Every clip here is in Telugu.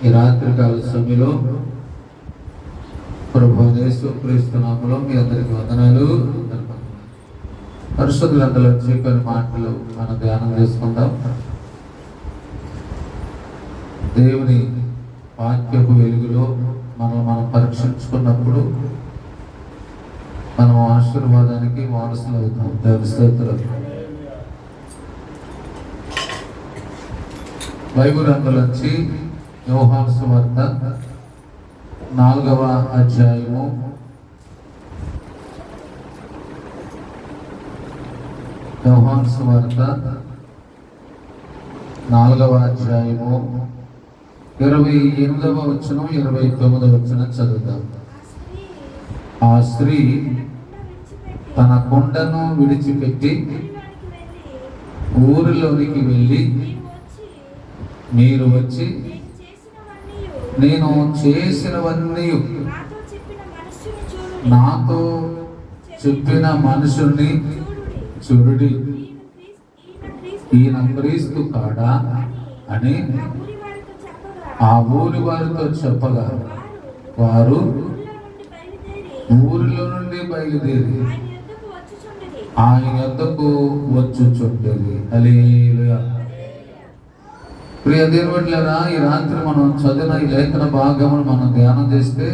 ఈ రాత్రికాల సమయంలో ప్రభువైన యేసుక్రీస్తు నామములో మీ అందరికి వందనాలు. పరిశుద్ధ గ్రంథంలో కొన్ని మాటలు మనం ధ్యానం చేసుకుందాం. దేవుని వాక్యపు వెలుగులో మనం పరీక్షించుకున్నప్పుడు మనం ఆశీర్వాదానికి వారసులు అవుతాం. దేవుని స్తోత్రం. బైబిల్ అందులోంచి యోహాను సువార్త 4వ అధ్యాయము 4వ అధ్యాయము 28వ వచనం 29వ వచనం చదువుతాం. ఆ స్త్రీ తన కొండను విడిచిపెట్టి ఊరిలోనికి వెళ్ళి, మీరు వచ్చి నేను చేసినవన్నీ నాతో చెప్పిన మనుషుల్ని చూడుడి, ఈయన క్రీస్తు కాడా అని ఆ ఊరి వారితో చెప్పగా, వారు ఊరిలో నుండి బయలుదేరి ఆయన యొద్దకు వచ్చుచుండేది. హల్లెలూయా. ప్రియ దేవుళ్ళారా, ఈ రాత్రి మనం చదివిన ఈ లేఖన భాగమును మనం ధ్యానం చేస్తే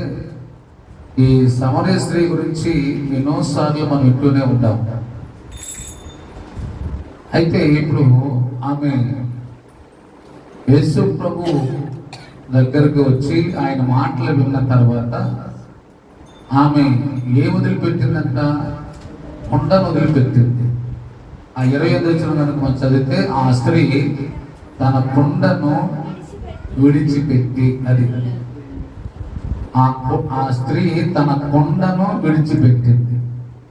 ఈ సమరయ స్త్రీ గురించి ఎన్నోసార్లు మనం వింటూనే ఉంటాం. అయితే ఇప్పుడు ఆమె యేసు ప్రభు దగ్గరకు వచ్చి ఆయన మాటలు విన్న తర్వాత ఆమె వదిలిపెట్టిందంట? కొండను వదిలిపెట్టింది. ఆ 25వ వచనం కనుక మనం చదివితే, ఆ స్త్రీ తన కొండను విడిచిపెట్టి, అది ఆ స్త్రీ తన కొండను విడిచిపెట్టింది.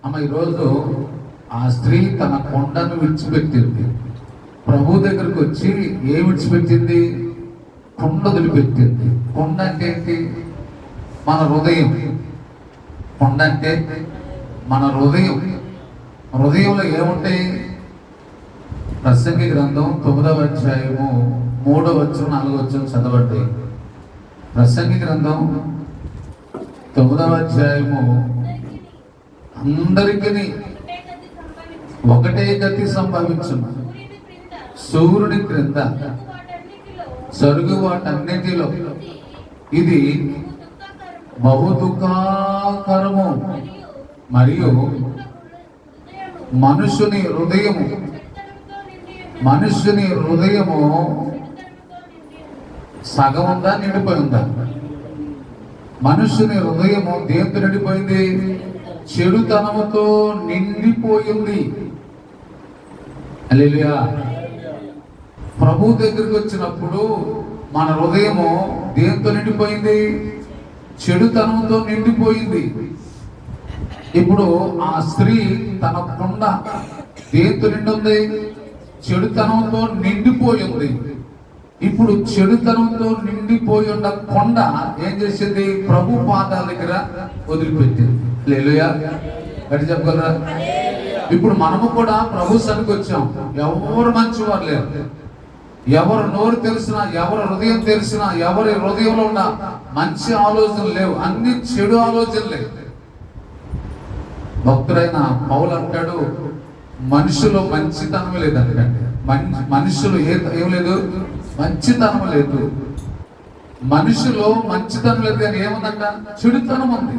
అమ్మ, ఈరోజు ఆ స్త్రీ తన కొండను విడిచిపెట్టింది. ప్రభు దగ్గరకు వచ్చి విడిచిపెట్టింది? కొండ వదిలిపెట్టింది. కొండ అంటే ఏంటి? మన హృదయం. కొండ అంటే మన హృదయం. హృదయంలో ఏముంటాయి? ప్రసంగి గ్రంథం 9వ అధ్యాయము 3వ వచనం 4వ వచనం చదవండి. ప్రసంగి గ్రంథం 9వ అధ్యాయము అందరికీ ఒకటే గతి సంభవించును. సూర్యుని క్రింద జరుగు వాటన్నిటిలో ఇది బహు దుఃఖకరము, మరియు మనుషుని హృదయము సగం ఉందా, నిండిపోయిందా? మనుషుని హృదయము దేంతో నిండిపోయింది? చెడుతనముతో నిండిపోయింది. హల్లెలూయా. ప్రభు దగ్గరికి వచ్చినప్పుడు మన హృదయము దేంతో నిండిపోయింది? చెడుతనంతో నిండిపోయింది. ఇప్పుడు ఆ స్త్రీ తన కొండ దేంతో నిండుంది? చెడుతనంతో నిండిపోయింది. ఇప్పుడు చెడుతనంతో నిండిపోయి ఉన్న కొండ ఏం చేసింది? ప్రభు పాదాల దగ్గర వదిలిపెట్టింది. హల్లెలూయా. గట్టి చెప్పగలరా? ఇప్పుడు మనము కూడా ప్రభు సన్నిధికి వచ్చాం. ఎవరు మంచివారు లేరు. ఎవరు నోరు తెలిసినా, ఎవరు హృదయం తెలిసినా, ఎవరి హృదయంలో ఉన్న మంచి ఆలోచనలు లేవు, అన్ని చెడు ఆలోచనలే. భక్తుడైన పౌలు అంటాడు, మనుషులు మంచితనం లేదంటే. మనుషులు ఏం లేదు? మంచితనం లేదు. మనుషులు మంచితనం లేదు కానీ ఏముందంట? చెడుతనం ఉంది.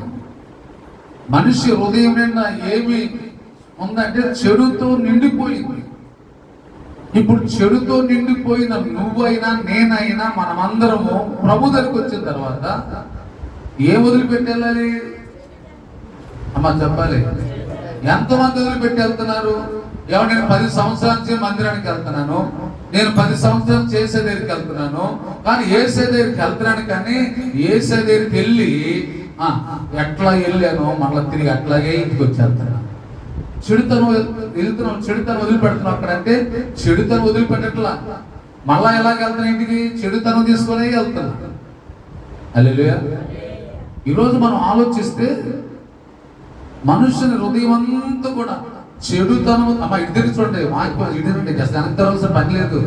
మనిషి హృదయం నిండా ఏమి ఉందంటే చెడుతో నిండిపోయింది. ఇప్పుడు చెడుతో నిండిపోయిన నువ్వైనా నేనైనా మనమందరము ప్రభు దగ్గరికి వచ్చిన తర్వాత వదిలిపెట్టేయాలి? అమ్మ చెప్పాలి. ఎంతమంది వదిలిపెట్టి వెళ్తున్నారు? నేను 10 సంవత్సరాల నుంచి మందిరానికి వెళ్తున్నాను, నేను 10 సంవత్సరాలు చేసే దగ్గరికి వెళ్తున్నాను, కానీ ఏసే దగ్గరికి వెళ్తున్నాను, కానీ ఏసే దగ్గరికి వెళ్ళి ఎట్లా వెళ్ళాను మళ్ళీ తిరిగి అట్లాగే ఇంటికి వచ్చేస్తున్నాను. చెడుతను వదిలిపెడుతున్నావు. అక్కడంటే చెడుతను వదిలిపెట్టట్లా, మళ్ళా ఎలాగ వెళ్తున్నా ఇంటికి? చెడుతనం తీసుకునే వెళ్తున్నా. హల్లెలూయా. ఈరోజు మనం ఆలోచిస్తే మనుషుని హృదయం అంతా కూడా చెడుతనం. అమ్మ ఇద్దరు చూడండి, ఇద్దరండి, అసలు ఎంత పని లేదు.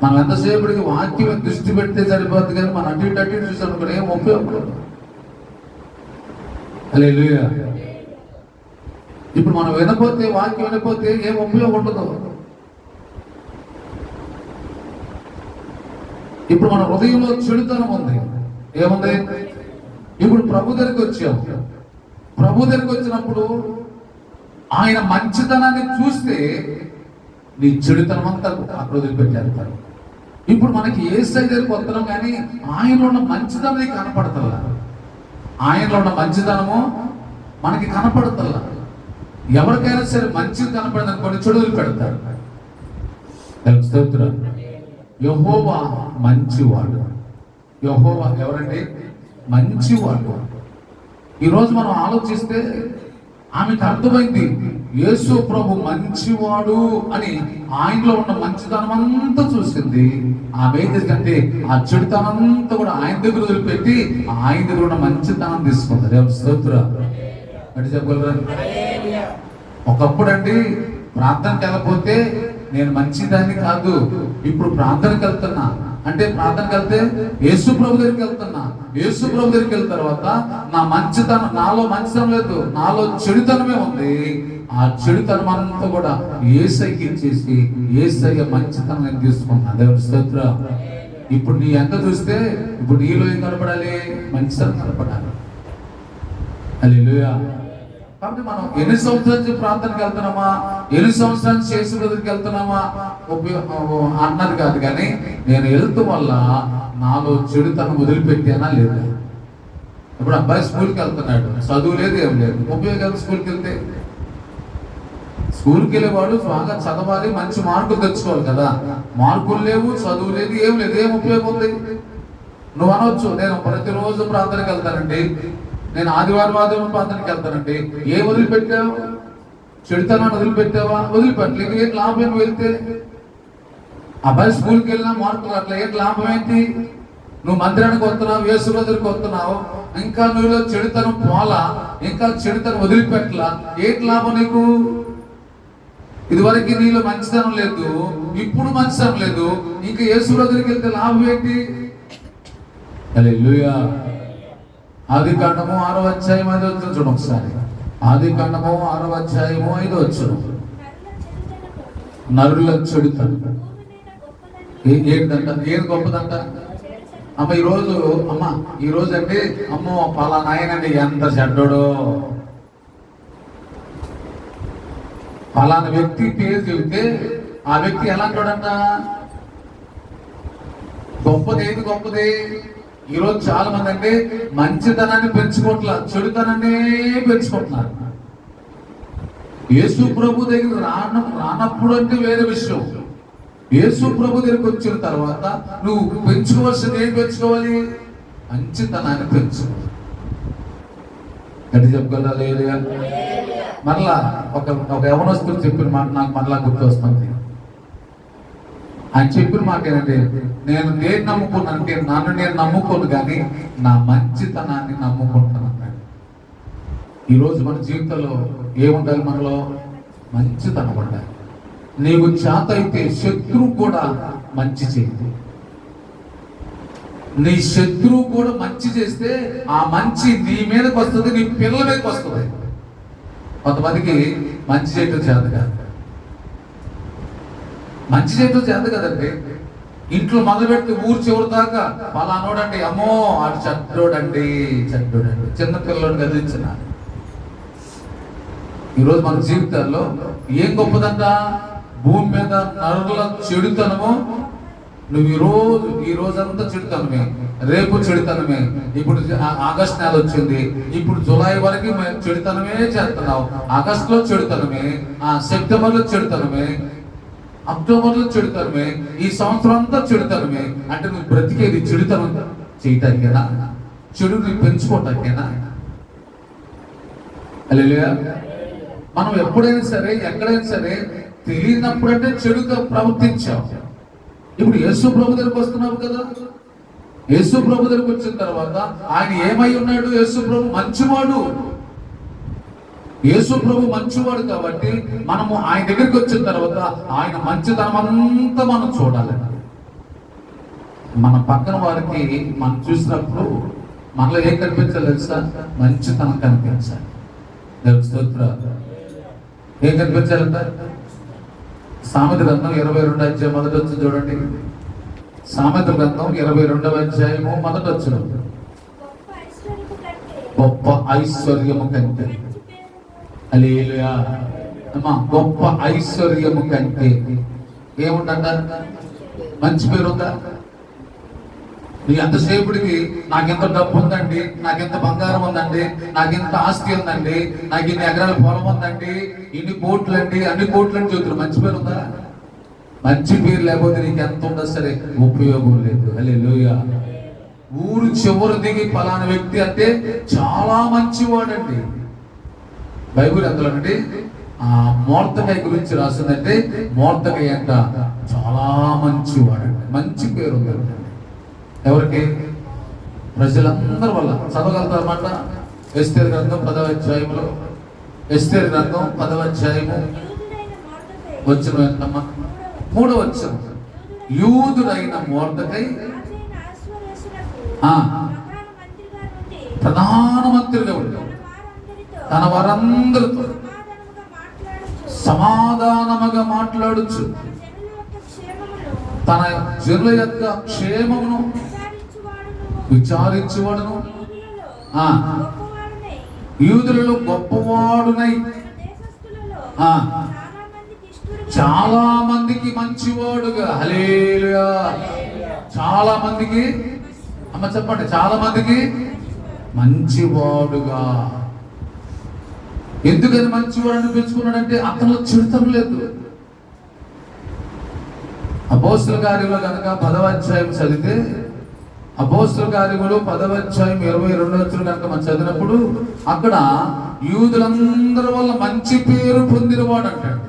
మనం ఎంతసేపటికి వాక్యం దృష్టి పెడితే సరిపోతుంది, కానీ మనం అటు ఇటు చూసాం కూడా ఏం ఉపయోగపడదు. హల్లెలూయా. ఇప్పుడు మనం వినపోతే, వాక్యం వినపోతే ఏం ఉపయోగం ఉండదు. ఇప్పుడు మన హృదయంలో చెడుతనం ఉంది. ఏముంది? ఇప్పుడు ప్రభు దగ్గరికి వచ్చాం. ప్రభు దగ్గరికి వచ్చినప్పుడు ఆయన మంచితనాన్ని చూస్తే నీ చెడుతనం అంతా అక్కడ వదిలిపెట్టేస్తారు. ఇప్పుడు మనకి యేసయ్య దగ్గరికి వస్తున్నాం, కానీ ఆయనలో ఉన్న మంచితనం నీకు కనపడతల్లా. ఆయనలో ఉన్న మంచితనము మనకి కనపడతల్లా. ఎవరికైనా సరే మంచిది కనపడదు అనుకోండి, చెడు వదిలిపెడతారు. యెహోవా మంచివాడు. యెహోవా ఎవరండి? మంచివాడు. ఈరోజు మనం ఆలోచిస్తే ఆమెకు అర్థమైంది యేసు ప్రభు మంచివాడు అని. ఆయనలో ఉన్న మంచితనం అంతా చూసింది. ఆమె ఎందుకంటే ఆ చెడుతనం అంతా కూడా ఆయన దగ్గర వదిలిపెట్టి ఆయన దగ్గర ఉన్న మంచితనం తీసుకుంది. స్తోత్రం. అంటే చెప్పగలరా? ఒకప్పుడు అండి ప్రార్థనకి వెళ్ళకపోతే నేను మంచిదాన్ని కాదు. ఇప్పుడు ప్రార్థనకి వెళ్తున్నా అంటే, ప్రార్థనకి వెళ్తే యేసు ప్రభు దగ్గరికి వెళ్తున్నా. యేసు ప్రభు దగ్గరికి వెళ్ళిన తర్వాత నా మంచితనం, నాలో మంచితనం లేదు, నాలో చెడుతనమే ఉంది. ఆ చెడుతనం అంతా కూడా యేసయ్యకి ఇచ్చేసి యేసయ్య మంచితనం నేను తీసుకున్నా. దేవుని స్తోత్రం. ఇప్పుడు నీ ఎంత చూస్తే ఇప్పుడు నీలో ఏం కనపడాలి? మంచితనం కనపడాలి. హల్లెలూయా. కాబట్టి మనం ఎన్ని సంవత్సరాల నుంచి ప్రార్థనకి వెళ్తున్నామా, ఎన్ని సంవత్సరాల నుంచి యేసు దగ్గరికి వెళ్తున్నామా అన్నది కాదు, కానీ నేను వెళ్తూ వల్ల నాలో చెడుతనం వదిలిపెట్టానా లేదా? ఇప్పుడు అబ్బాయి స్కూల్కి వెళ్తున్నాడు, చదువు లేదు, ఏం లేదు, ఉపయోగాలు. స్కూల్కి వెళ్తే స్కూల్కి వెళ్ళేవాడు బాగా చదవాలి, మంచి మార్కులు తెచ్చుకోవాలి కదా. మార్కులు లేవు, చదువు లేదు, ఏం లేదు, ఏం ఉపయోగం ఉంది? నువ్వు అనవచ్చు, నేను ప్రతిరోజు ప్రార్థనకి వెళ్తానండి, నేను ఆదివారం ప్రార్థనకి వెళ్తానండి. ఏ వదిలిపెట్టావు? చెడుతనాన్ని వదిలిపెట్టావా? వదిలిపెట్టలేదు. ఏం లాభం వెళ్తే? అబ్బాయి స్కూల్కి వెళ్ళినా మార్కులు అట్లా, ఏం లాభం ఏంటి? నువ్వు మందిరానికి వస్తున్నావు, యేసు దగ్గరికి వస్తున్నావు, ఇంకా నువ్వులో చెడుతనం పోలా, ఇంకా చెడుతనం వదిలిపెట్టలా, ఏంటి లాభం నీకు? ఇదివరకు నీలో మంచితనం లేదు, ఇప్పుడు మంచితనం లేదు, ఇంకా యేసు దగ్గరికి వెళ్తే లాభం ఏంటి? హల్లెలూయా. ఆదికాండము 6వ అధ్యాయం 5వ వచనం చూడండి ఒకసారి. ఆదికాండము 6వ అధ్యాయము 5వ వచనం. నరుల చెడుతనం ఏంటంట? ఏది గొప్పదంట? అమ్మ ఈరోజు అంటే అమ్మో పలానా ఆయనండి ఎంత చెడ్డోడో, పలానా వ్యక్తి పేరు చెబితే ఆ వ్యక్తి ఎలా అంటాడంట? గొప్పది ఏది? గొప్పది. ఈరోజు చాలా మంది అంటే మంచితనాన్ని పెంచుకోవట్లేదు, చెడుతనాన్ని పెంచుకుంటున్నారు. యేసు ప్రభు దగ్గర రానప్పుడు అంటే వేరే విషయం. యేసు ప్రభు దగ్గరికి వచ్చిన తర్వాత నువ్వు పెంచుకోవాల్సింది ఏం పెంచుకోవాలి? మంచితనాన్ని పెంచుకోవాలి. గట్టి చెప్పగలరా? మరలా ఒక యవనస్తుడు చెప్పిన మాట నాకు మరలా గుర్తు వస్తుంది. ఆయన చెప్పిన మాట ఏంటంటే, నేను దేన్ని నమ్ముకున్నానంటే నన్ను నేను నమ్ముకోను, కానీ నా మంచితనాన్ని నమ్ముకుంటాను అన్నాడు. ఈరోజు మన జీవితంలో ఏముండాలి? మనలో మంచితనం ఉండాలి. నీకు చేత అయితే శత్రువు కూడా మంచి చేయండి. నీ శత్రువు కూడా మంచి చేస్తే ఆ మంచి నీ మీదకి వస్తుంది, నీ పిల్లల మీదకి వస్తుంది. కొంతమందికి మంచి చేయటం చేత కాదు. మంచి చేయటం చేత కదండి. ఇంట్లో మొదలు పెడితే ఊరు చివరి దాకా పలానోడండి, అమ్మో ఆడు చెడ్డోడండి, చెడ్డోడండి, చిన్న పిల్లడు గదించిన. ఈరోజు మన జీవితాల్లో ఏం గొప్పదంట? భూమి మీద నరుల చెడుతనము. నువ్వు ఈ రోజంతా చెడుతనమే, రేపు చెడుతనమే. ఇప్పుడు ఆగస్టు నెల వచ్చింది, ఇప్పుడు జూలై వరకు చెడుతనమే చేస్తున్నావు. ఆగస్టులో చెడుతనమే, సెప్టెంబర్లో చెడుతనమే, అక్టోబర్లో చెడుతనమే, ఈ సంవత్సరం అంతా చెడుతనమే. అంటే నువ్వు బ్రతికేది చెడుతనం చేయటానికేనా? చెడుని పెంచుకోవటానికేనా? హల్లెలూయా. మనం ఎప్పుడైనా సరే, ఎక్కడైనా సరే తెలియనప్పుడంటే చెడుగా ప్రవర్తించావు. ఇప్పుడు యేసు ప్రభు దగ్గరికి వస్తున్నావు కదా. యేసు ప్రభు దగ్గరికి వచ్చిన తర్వాత ఆయన ఏమై ఉన్నాడు? యేసు ప్రభు మంచివాడు. యేసు ప్రభు మంచివాడు కాబట్టి మనము ఆయన దగ్గరికి వచ్చిన తర్వాత ఆయన మంచితనం అంతా మనం చూడాలి. మన పక్కన వారికి మనం చూసినప్పుడు మనలో ఏం కనిపించాలి తెలుసా? మంచితనం కనిపించాలి. దేవుని స్తోత్రం. ఏం కనిపించాలంట? సామెత గ్రంథం 22వ అధ్యాయం మొదటి వచ్చి చూడండి. సామెత గ్రంథం 22వ అధ్యాయము మొదటి వచ్చిన గొప్ప ఐశ్వర్యము కంటే, హల్లెలూయా అమ్మా, గొప్ప ఐశ్వర్యము కంటే ఏముందంట? మంచి పేరు ఉందా? నీ ఎంతసేపుడికి నాకెంత డబ్బు ఉందండి, నాకెంత బంగారం ఉందండి, నాకెంత ఆస్తి ఉందండి, నాకు ఇన్ని ఎకరాల పొలం ఉందండి, ఇన్ని కోట్లండి, అన్ని కోట్లని చూద్దరు. మంచి పేరు ఉందా? మంచి పేరు లేకపోతే నీకు ఎంత ఉందా సరే ఉపయోగం లేదు. హల్లెలూయా. ఊరు చివరి దిగి ఫలానా వ్యక్తి అంటే చాలా మంచివాడండి. బైబిల్ ఎంతలోనండి మోర్దెకై గురించి రాసిందంటే మోర్దెకై అంట చాలా మంచివాడండి. మంచి పేరు ఉందండి. ఎవరికి? ప్రజలందరి వల్ల. చదవగలుగుతారన్నమాట. ఎస్తేరు గ్రంథం 10వ అధ్యాయంలో, ఎస్తేరు గ్రంథం 10వ అధ్యాయము వచ్చిన ఎంతమ్మా? 3వ వచనం. యూదుడైన మోర్దెకై ప్రధానమంత్రిగా ఉంటాడు. తన వారందరితో సమాధానముగా మాట్లాడుచు తన జనుల యొక్క క్షేమమును విచారించువాడును, యూదులలో గొప్పవాడునై చాలా మందికి మంచివాడుగా. హల్లెలూయా. చాలా మందికి, అమ్మ చెప్పండి, చాలా మందికి మంచివాడుగా. ఎందుకని మంచివాడు అనిపించుకున్నాడంటే అతనిలో చెడుతనం లేదు. అపోస్తల కార్యములు కనుక 10వ అధ్యాయం చదివితే, అపోస్తల కార్యములు 10వ అధ్యాయం 22వ వచనం కనుక మనం చదివినప్పుడు అక్కడ యూదులందరి వల్ల మంచి పేరు పొందినవాడు అంటాడు.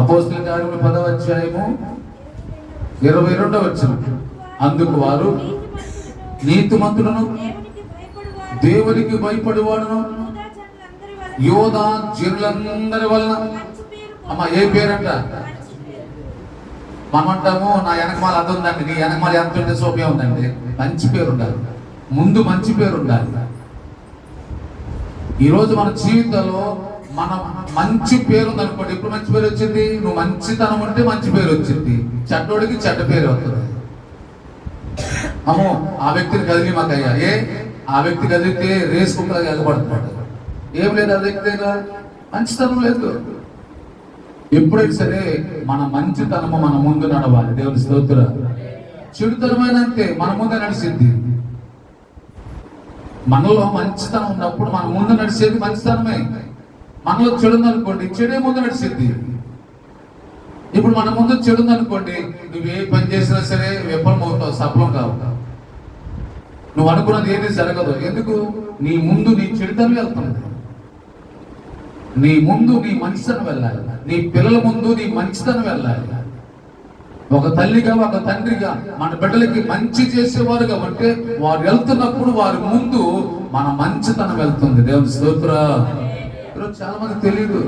అపోస్తల కార్యములు 10వ అధ్యాయము 22వ వచనం. అందుకు వారు నీతిమంతులను, దేవునికి భయపడేవాడును, యోధా జనులందరి వలన. అమ్మ ఏ పేరంట? మనం అంటాము నా వెనకమాల అది ఉందండి, నీ వెనకమాల ఎంత ఉంటే సోప్యం ఉందండి. మంచి పేరు ఉండాలి. ముందు మంచి పేరు ఉండాలి. ఈరోజు మన జీవితంలో మనం మంచి పేరు ఉందనుకోండి. ఇప్పుడు మంచి పేరు వచ్చింది, నువ్వు మంచితనం ఉంటే మంచి పేరు వచ్చింది. చెడ్డోడికి చెడ్డ పేరు వస్తుంది. అమ్మో ఆ వ్యక్తిని కదిలి మాకయ్యా, ఆ వ్యక్తి కదిలితే రేస్ కుక్కలాగా ఎగబడుతున్నాడు. ఏం లేదు, ఆ వ్యక్తి మంచితనం లేదు. ఎప్పుడైనా సరే మన మంచితనము మన ముందు నడవాలి. దేవుని స్తోత్రం. చెడుతనమైన అంతే మన ముందు నడిచింది. మనలో మంచితనం ఉన్నప్పుడు మన ముందు నడిచేది మంచితనమే. మనలో చెడుందనుకోండి, చెడే ముందు నడిచింది. ఇప్పుడు మన ముందు చెడుందనుకోండి, నువ్వే పని చేసినా సరే విఫలమవుతావు, సఫలం కావు. నువ్వు అనుకున్నది ఏది జరగదు. ఎందుకు? నీ ముందు నీ చెడుతనం వెళ్తుంది. నీ ముందు నీ మంచితనం వెళ్ళాలి. నీ పిల్లల ముందు నీ మంచితనం వెళ్ళాలి. ఒక తల్లిగా ఒక తండ్రిగా మన బిడ్డలకి మంచి చేసేవారుగా ఉంటే వారు వెళ్తున్నప్పుడు వారి ముందు మన మంచితనం వెళ్తుంది. దేవుని స్తోత్రం. ఈరోజు చాలా మంది తెలియదు.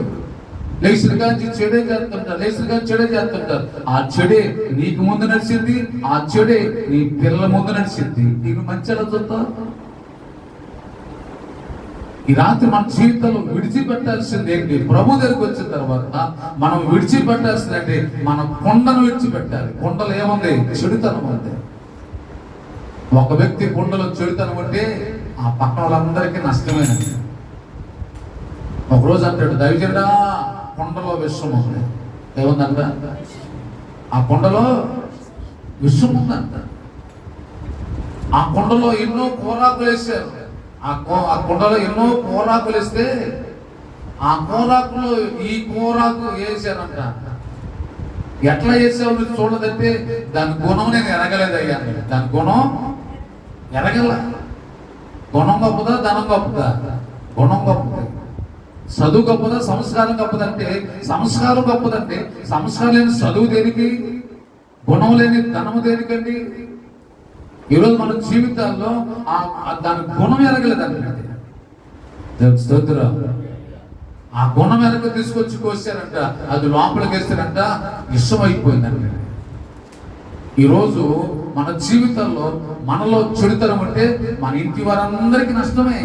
లేచిగా చెడే చేస్తుంటారు, లేచిగా చెడే చేస్తుంటారు. ఆ చెడే నీకు ముందు నడిచింది, ఆ చెడే నీ పిల్లల ముందు నడిచింది. నీకు మంచి ఎలా చూస్తావు? ఈ రాత్రి మన జీవితంలో విడిచిపెట్టాల్సింది ఏంటి? ప్రభు దగ్గరికి వచ్చిన తర్వాత మనం విడిచిపెట్టాల్సిందంటే మన కొండను విడిచిపెట్టాలి. కొండలు ఏముంది? చెడుతనం ఉంది. ఒక వ్యక్తి కొండలో చెడుతనం ఉంటే ఆ పక్కన వాళ్ళందరికీ నష్టమేనండి. ఒకరోజు అంటాడు, దైవజనుడా కొండలో విషం ఉంది. ఏముందంట? ఆ కొండలో విషం ఉందంట. ఆ కొండలో ఎన్నో కూరాకులు వేసారు. ఆ కుండలో ఎన్నో కూరాకులు వేస్తే ఆ కూరాకులు ఈ కూరాకు వేసారంట. ఎట్లా వేసావు మీరు చూడదంటే దాని గుణం నేను ఎరగలేదయ్యా. దాని గుణం ఎరగల. గుణం గొప్పదా, ధనం గొప్పదా? గుణం గొప్పది. చదువు గొప్పదా, సంస్కారం గొప్పదంటే? సంస్కారం గొప్పదంటే సంస్కారం లేని చదువు దేనికి? గుణం లేని ధనము దేనికండి? ఈరోజు మన జీవితాల్లో దాని గుణం ఎరగలేదండి. ఆ గుణం వెనక తీసుకొచ్చి కోసారంట. అది లోపలికి వేస్తారంట, ఇష్టం అయిపోయిందండి. ఈరోజు మన జీవితంలో మనలో చెడుతనం ఉంటే మన ఇంటి వారందరికీ నష్టమే.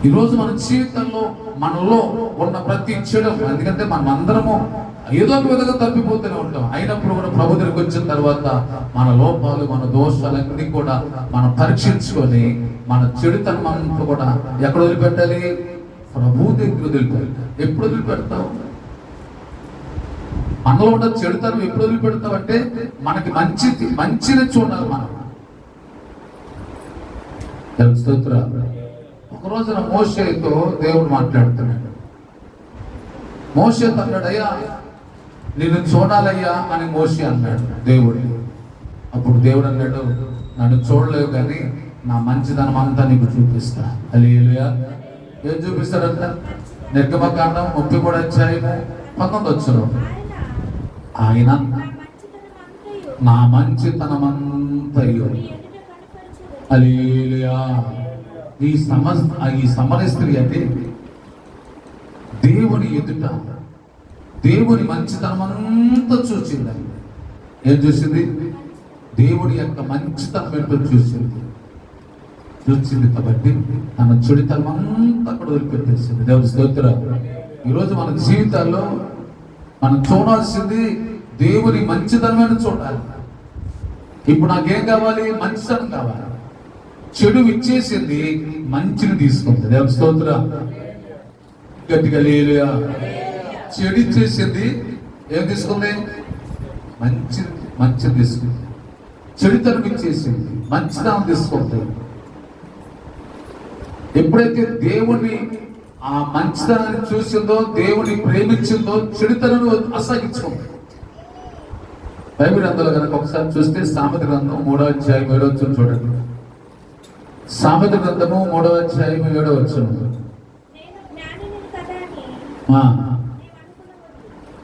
ఈరోజు మన జీవితంలో మనలో ఉన్న ప్రతి చెడు, ఎందుకంటే మనం అందరము ఏదో ఒక విధంగా తప్పిపోతూనే ఉంటాం. అయినప్పుడు కూడా ప్రభు దగ్గరికి వచ్చిన తర్వాత మన లోపాలు, మన దోషాలన్నీ కూడా మనం పరీక్షించుకొని మన చెడుతనం అంతా కూడా ఎక్కడ వదిలిపెట్టాలి? ప్రభు దగ్గర వదిలిపెట్టాలి. ఎప్పుడు వదిలిపెడతావు? మనలో ఉన్న చెడుతనం ఎప్పుడు వదిలిపెడతావు అంటే మనకి మంచిని చూడాలి మనం. ఒక రోజున మోషేతో దేవుడు మాట్లాడుతున్నాడు. మోషేతో అన్నాడు, అయ్యా నిన్ను చూడాలయ్యా అని మోషే అన్నాడు దేవుడు. అప్పుడు దేవుడు అన్నాడు, నన్ను చూడలేవు కానీ నా మంచిదనం అంతా నీకు చూపిస్తా. హల్లెలూయా. ఏం చూపిస్తాడంట? నిర్గమకాండం 33:19 ఆయన నా మంచితనమంతయు. హల్లెలూయా. ఈ సమర స్త్రీ అంటే దేవుని ఎదుట దేవుని మంచితనమంతా చూసింది. ఏం చూసింది? దేవుని యొక్క మంచితనం ఏంటో చూసింది కాబట్టి తన చెడుతనం అంతా అక్కడ వదిలిపెట్టేసింది. దేవుని స్తోత్రం. ఈరోజు మన జీవితాల్లో మనం చూడాల్సింది దేవుని మంచితనమైన చూడాలి. ఇప్పుడు నాకేం కావాలి? మంచితనం కావాలి. చెడు ఇచ్చేసింది, మంచిని తీసుకుంది. దేవుని స్తోత్రం. గట్టిగా హల్లెలూయా. చెడు ఇచ్చేసింది, ఏం తీసుకుంది? మంచిని తీసుకుంది. చెడుతనం ఇచ్చేసింది, మంచితనం తీసుకుంది. ఎప్పుడైతే దేవుని ఆ మంచితనాన్ని చూసిందో, దేవుని ప్రేమించిందో, చెడుతనం అసహించుకుంది. బైబిల్ గ్రంథంలో కనుక ఒకసారి చూస్తే సామెత గ్రంథం 3:7 చూడండి. సామెత గ్రంథము 3:7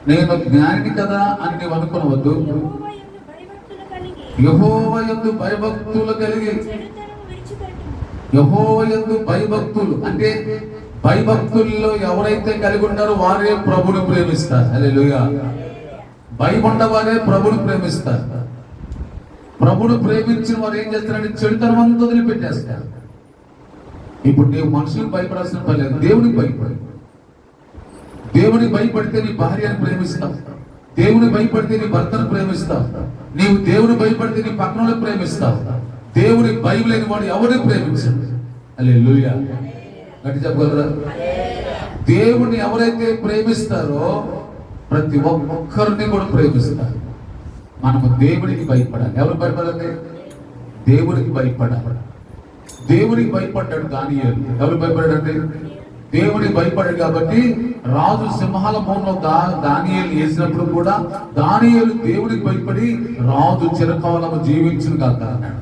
నేను జ్ఞానిని కదా అని నీవు అనుకునవద్దు. యెహోవా యందు భయభక్తులు కలిగి, యెహోవా యందు భయభక్తులు అంటే భయభక్తుల్లో ఎవరైతే కలిగి ఉంటారో వారే ప్రభుని ప్రేమిస్తారు. హల్లెలూయా. భయమున్న వారే ప్రభుని ప్రేమిస్తారు. ప్రభుని ప్రేమించిన వారు ఏం చేస్తారంటే చెడుతనం అంతా వదిలిపెట్టేస్తారు. ఇప్పుడు నీవు మనుషులకు భయపడాల్సిన పని లేదు, దేవునికి భయపడు. దేవునికి భయపడితే నీ భార్యను ప్రేమిస్తావు, దేవునికి భయపడితే నీ భర్తను ప్రేమిస్తావు, నీవు దేవుని భయపడితే నీ పక్కన ప్రేమిస్తావు. దేవుని భయం లేని వాడు ఎవరిని ప్రేమించడు. హల్లెలూయా. గట్టి చెప్పగలరా? దేవుని ఎవరైతే ప్రేమిస్తారో ప్రతి ఒక్కరిని కూడా ప్రేమిస్తారు. మనము దేవునికి భయపడాలి. ఎవరు భయపడాలి? దేవునికి భయపడాలి. దేవునికి భయపడ్డాడు దానియేలు. ఎవరు భయపడ్డాడంటే దేవునికి భయపడ్డాడు. కాబట్టి రాజు సింహాల బోన్లో దానియేలు వేసినప్పుడు కూడా దానియేలు దేవునికి భయపడి రాజు చిరకాలము జీవించును కాక అన్నాడు.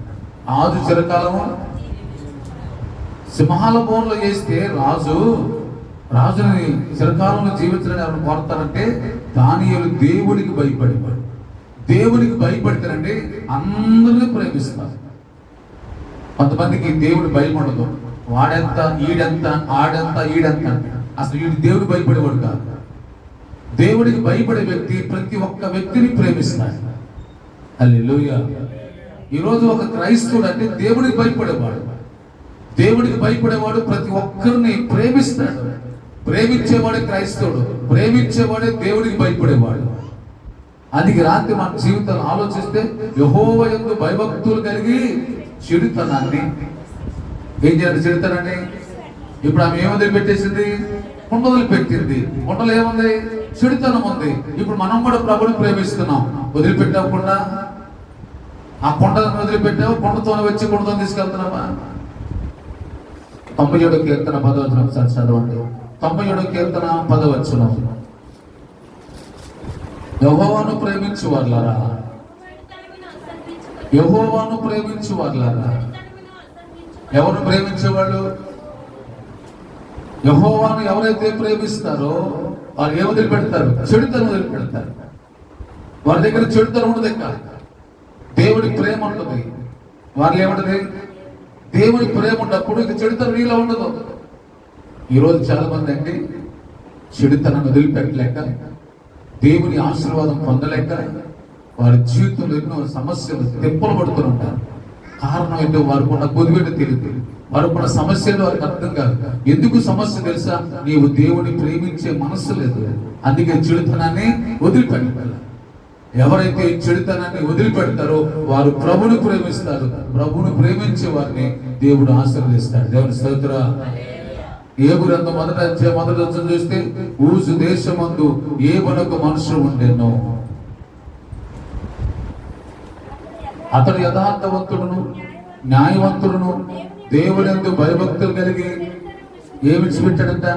రాజు చిరకాలము సింహాల బోన్లో వేస్తే రాజుని చిరకాలంలో జీవించాలని ఎవరు కోరుతారంటే దానియేలు దేవునికి భయపడేవాడు. దేవునికి భయపడితేనండి అందరినీ ప్రేమిస్తారు. కొంతమందికి దేవుడు భయం ఉండదు. వాడెంత, ఈడెంత, ఆడెంత, ఈడెంత, అసలు వీడు దేవుడు భయపడేవాడు కాదు. దేవుడికి భయపడే వ్యక్తి ప్రతి ఒక్క వ్యక్తిని ప్రేమిస్తాడు. హల్లెలూయా. ఈరోజు ఒక క్రైస్తవుడు అంటే దేవుడికి భయపడేవాడు. దేవుడికి భయపడేవాడు ప్రతి ఒక్కరిని ప్రేమిస్తాడు. ప్రేమించేవాడే క్రైస్తవుడు, ప్రేమించేవాడే దేవుడికి భయపడేవాడు. అది రాత్రి మన జీవితాలు ఆలోచిస్తే యెహోవా యందు భయభక్తులు కలిగి చెడుతనాన్ని ఏం చేయాలి? చెడుతనాన్ని ఇప్పుడు ఆమె ఏం వదిలిపెట్టేసింది? కుండ వదిలిపెట్టింది. కుండలో ఏముంది? చెడుతనం ఉంది. ఇప్పుడు మనం కూడా ప్రభుని ప్రేమిస్తున్నాం. వదిలిపెట్టకుండా ఆ కుండను వదిలిపెట్టావు, కుండతోనే వచ్చి కుండతో తీసుకెళ్తున్నావా? 97వ కీర్తన 10వ వచనం ఒకసారి చదవండి. 97వ కీర్తన 10వ వచనం. యెహోవాను ప్రేమించు వాళ్ళారా, యెహోవాను ప్రేమించు వాళ్ళారా. ఎవరు ప్రేమించేవాళ్ళు? యెహోవాను ఎవరైతే ప్రేమిస్తారో వారు ఏం వదిలిపెడతారు? చెడుతనం వదిలిపెడతారు. వారి దగ్గర చెడుతనం ఉండదు. దేవుడి ప్రేమ ఉంటుంది. వారిలో ఏముంటది? దేవుడి ప్రేమ ఉన్నప్పుడు ఇక చెడుతనం నీలో ఉండదు. ఈరోజు చాలా మంది అండి చెడుతనం వదిలిపెట్టలేక, దేవుని ఆశీర్వాదం పొందలేక వారి జీవితంలో ఎన్నో సమస్యలు తిప్పలు పడుతుంటారు. కారణం ఏంటో వారికి ఉన్న కొద్దిగా తెలియదు. వారికి ఉన్న సమస్యలు వారికి అర్థం కాదు. ఎందుకు సమస్య తెలుసా? నీవు దేవుని ప్రేమించే మనస్సు లేదు. అందుకే చెడుతనాన్ని వదిలిపెట్టాలి. ఎవరైతే చెడుతనాన్ని వదిలిపెడతారో వారు ప్రభుని ప్రేమిస్తారు. ప్రభుని ప్రేమించే వారిని దేవుడు ఆశీర్వదిస్తాడు. దేవుని స్తోత్రం. ఏబు గ్రంథం మొదటి చూస్తే ఊజు దేశమందు ఏబునకు మనుషులు ఉండెను. అతడు యథార్థవంతుడును న్యాయవంతుడును దేవునియందు భయభక్తులు కలిగి ఏమి విడిచిపెట్టాడంట?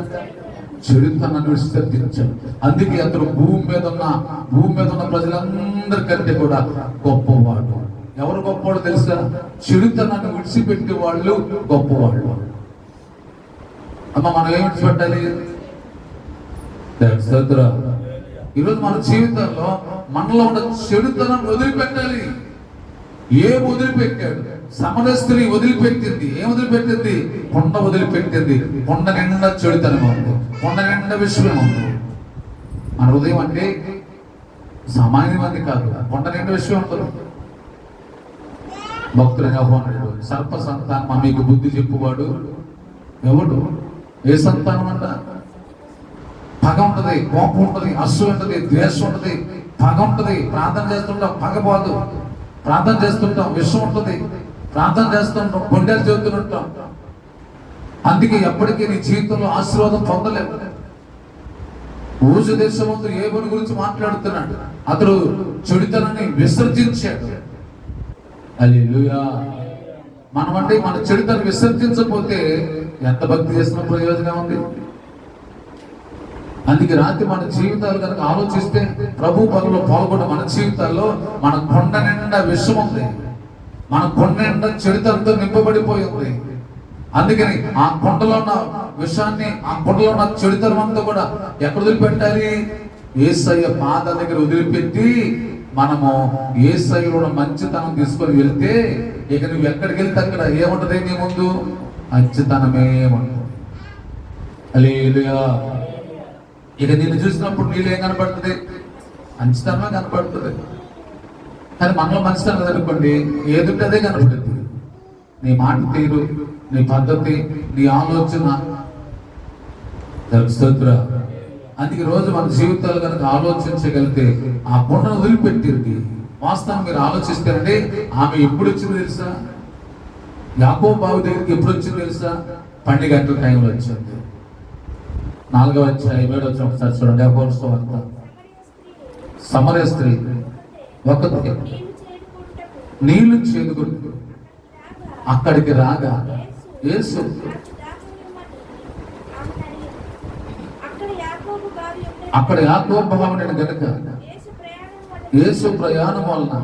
చెడుతనాన్ని విసర్జించాడు. అందుకే అతడు భూమి మీద ఉన్న ప్రజలందరికంటే కూడా గొప్పవాడు. ఎవరు గొప్పవాడు తెలుసా? చెడుతనాన్ని విడిచిపెట్టే వాళ్ళు గొప్పవాళ్ళు. అమ్మ, మనం ఏమి విడిచిపెట్టాలి? ఈరోజు మన జీవితంలో మనలో ఉన్న చెడుతనాన్ని వదిలిపెట్టాలి. ఏం వదిలిపెట్టాడు? సమర స్త్రీ వదిలిపెట్టింది. ఏం వదిలిపెట్టింది? కొండ వదిలిపెట్టింది. కొండ నిండా చెడుతనం ఉంది, కొండ నిండా విషయం ఉంది. మన హృదయం అంటే సామాన్యమంది కాదు, కొండ నిండా విషయం ఉంటుంది. భక్తులైన ఆహ్వానుడు సర్ప సంతానం మీకు బుద్ధి చెప్పువాడు ఎవడు? ఏ సంతానం అంట? పగ ఉంటది, కోపం ఉంటది, అస్సు ఉంటది, ద్వేషం ఉంటది, పగ ఉంటది. ప్రార్థన చేస్తుంటాం, పగపోదు. ప్రార్థన చేస్తుంటాం, విషం ఉంటుంది. ప్రార్థన చేస్తుంటాం, కొండలు చెబుతుంటాం. అందుకే ఎప్పటికీ నీ జీవితంలో ఆశీర్వాదం పొందలేవు. ఊజు దేశమందు ఏబుని గురించి మాట్లాడుతున్నాడు. అతడు చెడుతనాన్ని విసర్జించాడు. హల్లెలూయా. మనమంటే మన చెడుతనాన్ని విసర్జించకపోతే ఎంత భక్తి చేసిన ప్రయోజనం ఉంది? అందుకే రాత్రి మన జీవితాలు కనుక ఆలోచిస్తే ప్రభు పనుల్లో పాల్గొన్న మన జీవితాల్లో మన కొండ నిండా విషం ఉంది, మన కొండ నిండా చెడుతనంతో నింపబడిపోయి ఉంది. అందుకని ఆ కొండలో ఉన్న విషాన్ని, ఆ కొండలో ఉన్న చెడుతనం అంతా కూడా ఎక్కడ వదిలిపెట్టాలి? యేసయ్య పాద దగ్గర వదిలిపెట్టి మనము యేసయ్యలో మంచితనం తీసుకొని వెళ్తే ఇక నువ్వు ఎక్కడికి వెళ్తే అక్కడ ఏముంటది? నీ ముందు మంచితనమే ఉంటుంది. హల్లెలూయా. ఇక నిన్ను చూసినప్పుడు నీళ్ళు ఏం కనపడుతుంది? మంచితనమే కనపడుతుంది. కానీ మనలో మంచితనం అనుకోండి, ఏదుంటే అదే కనపడుతుంది. నీ మాట తీరు, నీ పద్ధతి, నీ ఆలోచన. అందుకే రోజు మన జీవితాలు కనుక ఆలోచించగలిగితే ఆ కొండను వదిలిపెట్టింది. వాస్తవం మీరు ఆలోచిస్తారంటే ఆమె ఎప్పుడు వచ్చింది తెలుసా? యాకోబు బావి దగ్గరికి ఎప్పుడు వచ్చింది తెలుసా? 12 గంటల టైంలో వచ్చింది. 4వ అధ్యాయం 7వ వచనం ఒకసారి చూడండి. అపోస్తలుల సమరయ స్త్రీ ఒకటి నీళ్లు చేదుకుంటూ అక్కడికి రాగా యేసు అక్కడ యాకోబు బావి గనుక యేసు ప్రయాణం వలన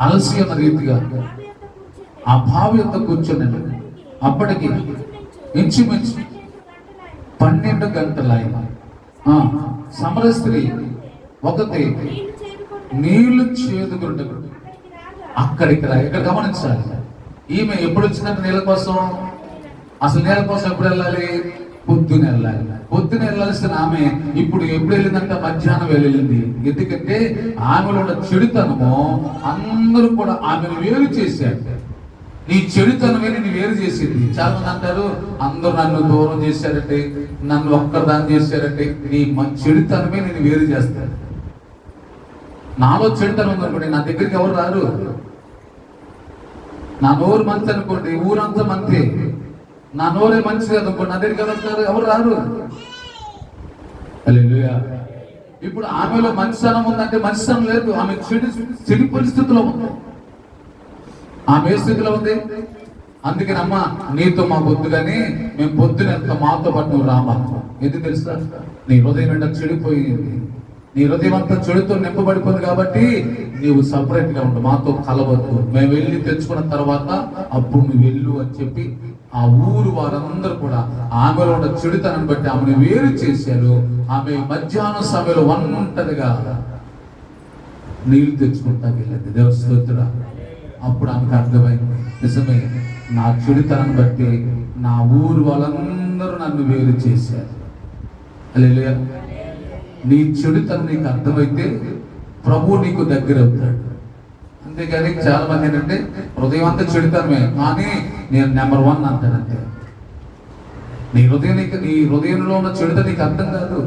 అలసి ఉన్న రీతిగా ఆ బావి యొక్క కూర్చొని అప్పటికి ఇంచుమించు 12 గంటలైన సమరయ స్త్రీ ఒకటి నీళ్లు చేదుకుంటూ అక్కడికి రా. ఇక్కడ గమనించాలి, ఈమె ఎప్పుడు వచ్చిందంటే నీళ్ళ కోసం. అసలు నీళ్ళ కోసం ఎప్పుడు వెళ్ళాలి? పొద్దున వెళ్ళాలి. పొద్దున వెళ్ళాల్సిన ఆమె ఇప్పుడు ఎప్పుడు వెళ్ళిందంటే మధ్యాహ్నం వెళ్ళింది. ఎందుకంటే ఆమెలో ఉన్న చెడుతనము అందరూ కూడా ఆమెను వేరు చేశారు. నీ చెడుతనమే నేను వేరు చేసింది. చాలా మంది అంటారు, అందరూ నన్ను దూరం చేశారంటే, నన్ను ఒక్కదాన్ని చేశారంటే. నీ చెడుతనమే నేను వేరు చేస్తాను. నాలో చెడుతనం ఉందనుకోండి, నా దగ్గరికి ఎవరు రారు. నా నోరు మంచి అనుకోండి, ఊరంతా మంచి. నా నోరే మంచిది అనుకోండి, నా దగ్గరికి ఎవరు ఎవరు రారు. హల్లెలూయా. ఇప్పుడు ఆమెలో మంచితనం ఉందంటే మంచితనం లేదు, ఆమె చెడు పరిస్థితిలో ఉంది. ఆమె ఏ స్థితిలో ఉంది? అందుకని అమ్మ నీతో మా పొద్దు కానీ మేము పొద్దున ఎంత మాతో పాటు నువ్వు రామా. ఎందుకు తెలుసా? నీ హృదయం నిండా చెడిపోయింది, నీ హృదయం అంతా చెడుతో నింపబడిపోయింది. కాబట్టి నీవు సపరేట్ గా ఉండు, మాతో కలవద్దు. మేము వెళ్ళి తెచ్చుకున్న తర్వాత అప్పుడు నువ్వు వెళ్ళు అని చెప్పి ఆ ఊరు వారందరూ కూడా ఆమెలో ఉన్న చెడుతనాన్ని బట్టి ఆమెను వేరు చేశారు. ఆమె మధ్యాహ్నం సమయంలో ఒంటరిగా నీళ్లు తెచ్చుకుంటా వెళ్ళింది. దేవుని స్తోత్రం. అప్పుడు ఆమెకు అర్థమైంది, నిజమే, నా చెడుతనాన్ని బట్టి నా ఊరు వాళ్ళందరూ నన్ను వేరు చేశారు. హల్లెలూయా. నీ చెడుతనం నీకు అర్థమైతే ప్రభువు నీకు దగ్గర అవుతాడు. అంతేగాని చాలా మంది ఏంటంటే హృదయం అంతా చెడుతామే, కానీ నేను నెంబర్ 1 అంటానంతే. నీ హృదయంలో ఉన్న చెడుత నీకు అర్థం కాదు.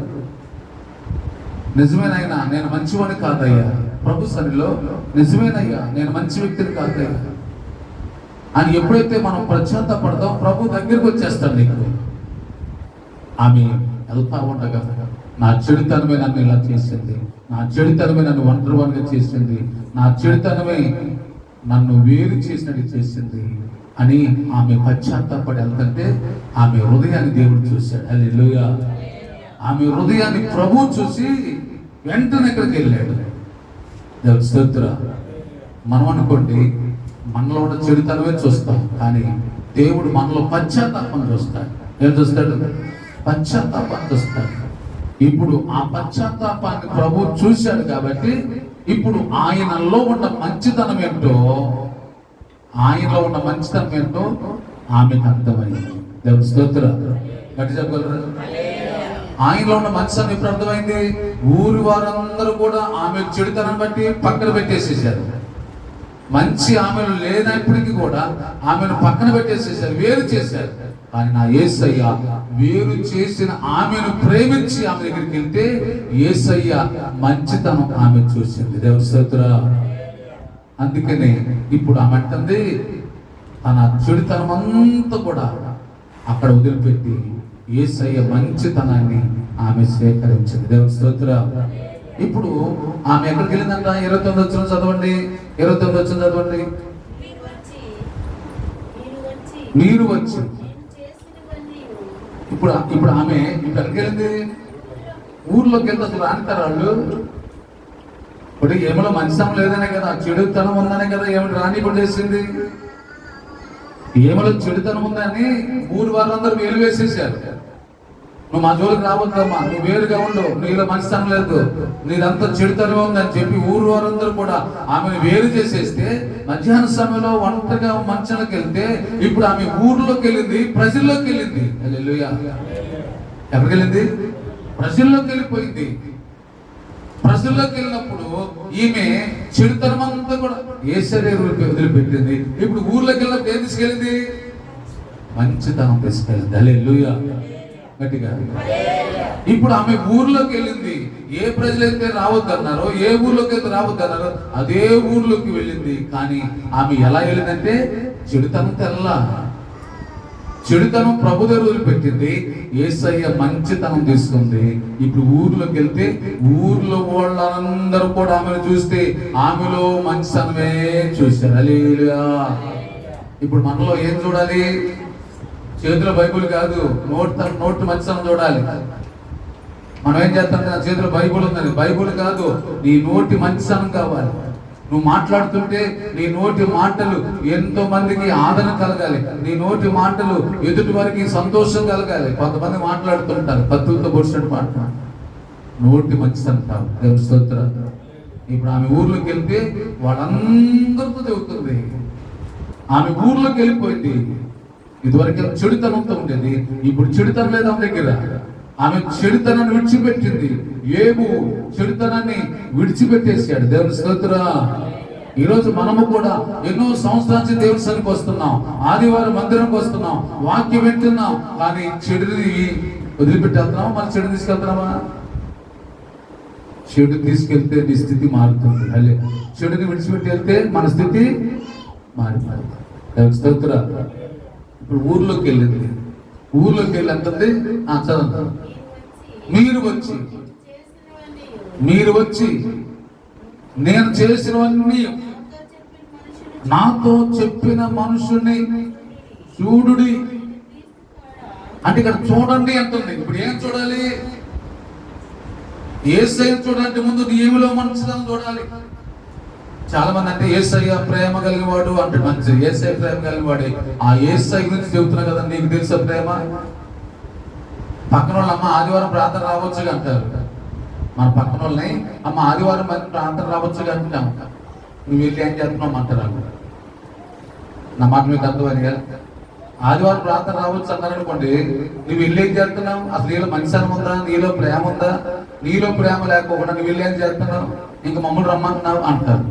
నిజమేనయ్యా నేను మంచివాడిని కాదయ్యా, ప్రభు సన్నిధిలో నిజమేనయ్యా నేను మంచి వ్యక్తిని కాదయ్యా అని ఎప్పుడైతే మనం పశ్చాత్తాపడతాం, ప్రభు దగ్గరికి వచ్చేస్తాడు నీకు. ఆమె వెళ్తా ఉండగా నా చెడుతనమే నన్ను ఇలా చేసింది, నా చెడుతనమే నన్ను ఒంటరిగా చేసింది, నా చెడుతనమే నన్ను వేరు చేసినట్టు చేసింది అని ఆమె పశ్చాత్తాపడి వెళ్తుంటే ఆమె హృదయాన్ని దేవుడు చూశాడు. హల్లెలూయా. ఆమె హృదయాన్ని ప్రభువు చూసి వెంటనే ఇక్కడికి వెళ్ళాడు. దేవుని స్తోత్రం. మనం అనుకోండి మనలో ఉన్న చెడుతనమే చూస్తాం, కానీ దేవుడు మనలో పశ్చాత్తాపం చూస్తాడు. ఏం చూస్తాడు? పశ్చాత్తాపాన్ని చూస్తాడు. ఇప్పుడు ఆ పశ్చాత్తాపాన్ని ప్రభు చూశాడు కాబట్టి ఇప్పుడు ఆయనలో ఉన్న మంచితనం ఏంటో ఆమెకు అర్థమైంది. దేవుని స్తోత్రం. గట్టి చెప్పగలరా? ఆయనలో ఉన్న మంచితనం ఎప్పుడు అర్థమైంది? ఊరి వారందరూ కూడా ఆమె చెడుతనం బట్టి పక్కన పెట్టేసేసారు. మంచి ఆమెను లేనప్పటికీ కూడా ఆమెను పక్కన పెట్టేసేసారు, వేరు చేశారు. కానీ నా యేసయ్య వేరు చేసిన ఆమెను ప్రేమించి ఆమె దగ్గరికి వెళ్తే యేసయ్య మంచితనం ఆమె చూసింది. దేవుని స్తోత్రం. అందుకనే ఇప్పుడు ఆమె అంటుంది తన చెడుతనం అంతా కూడా అక్కడ వదిలిపెట్టి యేసయ్య మంచితనాన్ని ఆమె స్వీకరించింది. దేవుని స్తోత్రం. ఇప్పుడు ఆమె ఎక్కడికి వెళ్ళిందంట? 29 వచనం చదవండి. 29 వచనం చదవండి. మీరు వచ్చి ఇప్పుడు ఆమె ఎక్కడికి వెళ్ళింది? ఊర్లోకి వెళ్తే అసలు రానితారు వాళ్ళు. ఇప్పుడు ఏమలో మంచితనం లేదనే కదా, చెడుతనం ఉందనే కదా ఏమిటి రానికుండా చేసింది. ఏమలో చెడుతనం ఉందని ఊరు వాళ్ళందరూ వేలు వేసేసారు. నువ్వు మా జోలికి రావద్దమ్మా, నువ్వు వేరుగా ఉండు, నీలో మంచితనం లేదు, నీదంతా చెడుతనం ఉందని చెప్పి ఊరు వారందరూ కూడా ఆమెను వేరు చేసేస్తే మధ్యాహ్న సమయంలో ఒంటరిగా మంచంలోకి వెళ్తే ఇప్పుడు ఆమె ఊర్లోకి వెళ్ళింది, ప్రజల్లోకి వెళ్ళింది. హల్లెలూయా. ఎక్కడికి వెళ్ళింది? ప్రజల్లోకి వెళ్ళిపోయింది. ప్రజల్లోకి వెళ్ళినప్పుడు ఈమె చెడుతనం అంతా కూడా యేసయ్య వదిలిపెట్టింది. ఇప్పుడు ఊర్లోకి వెళ్ళినప్పుడు ఏం తీసుకెళ్ళింది? మంచితనం తీసుకెళ్ళింది. హల్లెలూయా. గట్టిగా. ఇప్పుడు ఆమె ఊర్లోకి వెళ్ళింది. ఏ ప్రజలైతే రావద్దన్నారో, ఏ ఊర్లోకి అయితే రావద్దన్నారో అదే ఊర్లోకి వెళ్ళింది. కానీ ఆమె ఎలా వెళ్ళిందంటే చెడుతనం తెల్లా, చెడుతనం ప్రభు దగ్గర వదిలిపెట్టింది, యేసయ్య మంచితనం తీసుకుంది. ఇప్పుడు ఊర్లోకి వెళ్తే ఊర్లో వాళ్ళందరూ కూడా ఆమెను చూస్తే ఆమెలో మంచితనమే చూశారు. హల్లెలూయా. ఇప్పుడు మనలో ఏం చూడాలి? చేతిలో బైబుల్ కాదు, నోట్ మంచితనం చూడాలి. మనం ఏం చేస్తాం? నా చేతిలో బైబుల్ ఉందని. బైబుల్ కాదు, నీ నోటి మంచితనం కావాలి. నువ్వు మాట్లాడుతుంటే నీ నోటి మాటలు ఎంతో మందికి ఆదరణ కలగాలి. నీ నోటి మాటలు ఎదుటి వారికి సంతోషం కలగాలి. కొంతమంది మాట్లాడుతుంటారు కత్తులతో పొడిచినట్టు మాట్లాడు. నోటి మంచితనం కావాలి. దేవుని స్తోత్రం. ఇప్పుడు ఆమె ఊర్లోకి వెళ్తే వాళ్ళందరితో చెబుతుంది. ఆమె ఊర్లోకి వెళ్ళిపోయింది. ఇదివరకు చెడుతనంతో ఉండేది, ఇప్పుడు చెడుతనం లేదు ఆమె దగ్గర. ఆమె చెడుతనాన్ని విడిచిపెట్టింది. ఏబు చెడుతనాన్ని విడిచిపెట్టేసాడు. దేవుని స్తోత్రం. ఈరోజు మనము కూడా ఎన్నో సంవత్సరాల నుంచి దేవుని సన్నిధికి వస్తున్నాం, ఆదివారం మందిరంకి వస్తున్నాం, వాక్యం వింటున్నాం, కానీ చెడుని వదిలిపెట్టి వెళ్తున్నామా? మన చెడు తీసుకెళ్తున్నామా? చెడు తీసుకెళ్తే నీ స్థితి మారుతుంది. అల్లే చెడుని విడిచిపెట్టి వెళ్తే మన స్థితి మారిపోతుంది. దేవుని స్తోత్రం. ఇప్పుడు ఊర్లోకి వెళ్ళింది. ఊర్లోకి వెళ్ళి అంటుంది చదువు. మీరు వచ్చి నేను చేసినవన్నీ నాతో చెప్పిన మనుషుని చూడుడి అంటే ఇక్కడ చూడండి అంటుంది. ఇప్పుడు ఏం చూడాలి? యేసయ్య చూడాలంటే ముందు ఏమిలో మంచిదని చూడాలి. చాలా మంది అంటే యేసయ్య ప్రేమ కలిగిన వాడు అంటే మంచిది. యేసయ్య ప్రేమ కలిగిన వాడే. ఆ యేసయ్య గురించి చెబుతున్నా కదా, నీకు తెలుసా ప్రేమ? పక్కన వాళ్ళు అమ్మ ఆదివారం ప్రార్థన రావచ్చు అంటారు. మన పక్కన వాళ్ళని అమ్మ ఆదివారం ప్రార్థన రావచ్చు అంటాం. నువ్వు వెళ్ళి ఏం చేస్తున్నావు అంటారు. నా మాట మీకు అర్థమని ఆదివారం ప్రార్థన రావచ్చు అన్నారు అనుకోండి, నువ్వు వెళ్ళి ఏం చేస్తున్నావు? అసలు నీలో మంచితనం ఉందా? నీలో ప్రేమ ఉందా? నీలో ప్రేమ లేకపోకుండా నువ్వు వెళ్ళి ఏం చేస్తున్నావు? ఇంక మమ్మల్ని రమ్మన్నావు అంటారు.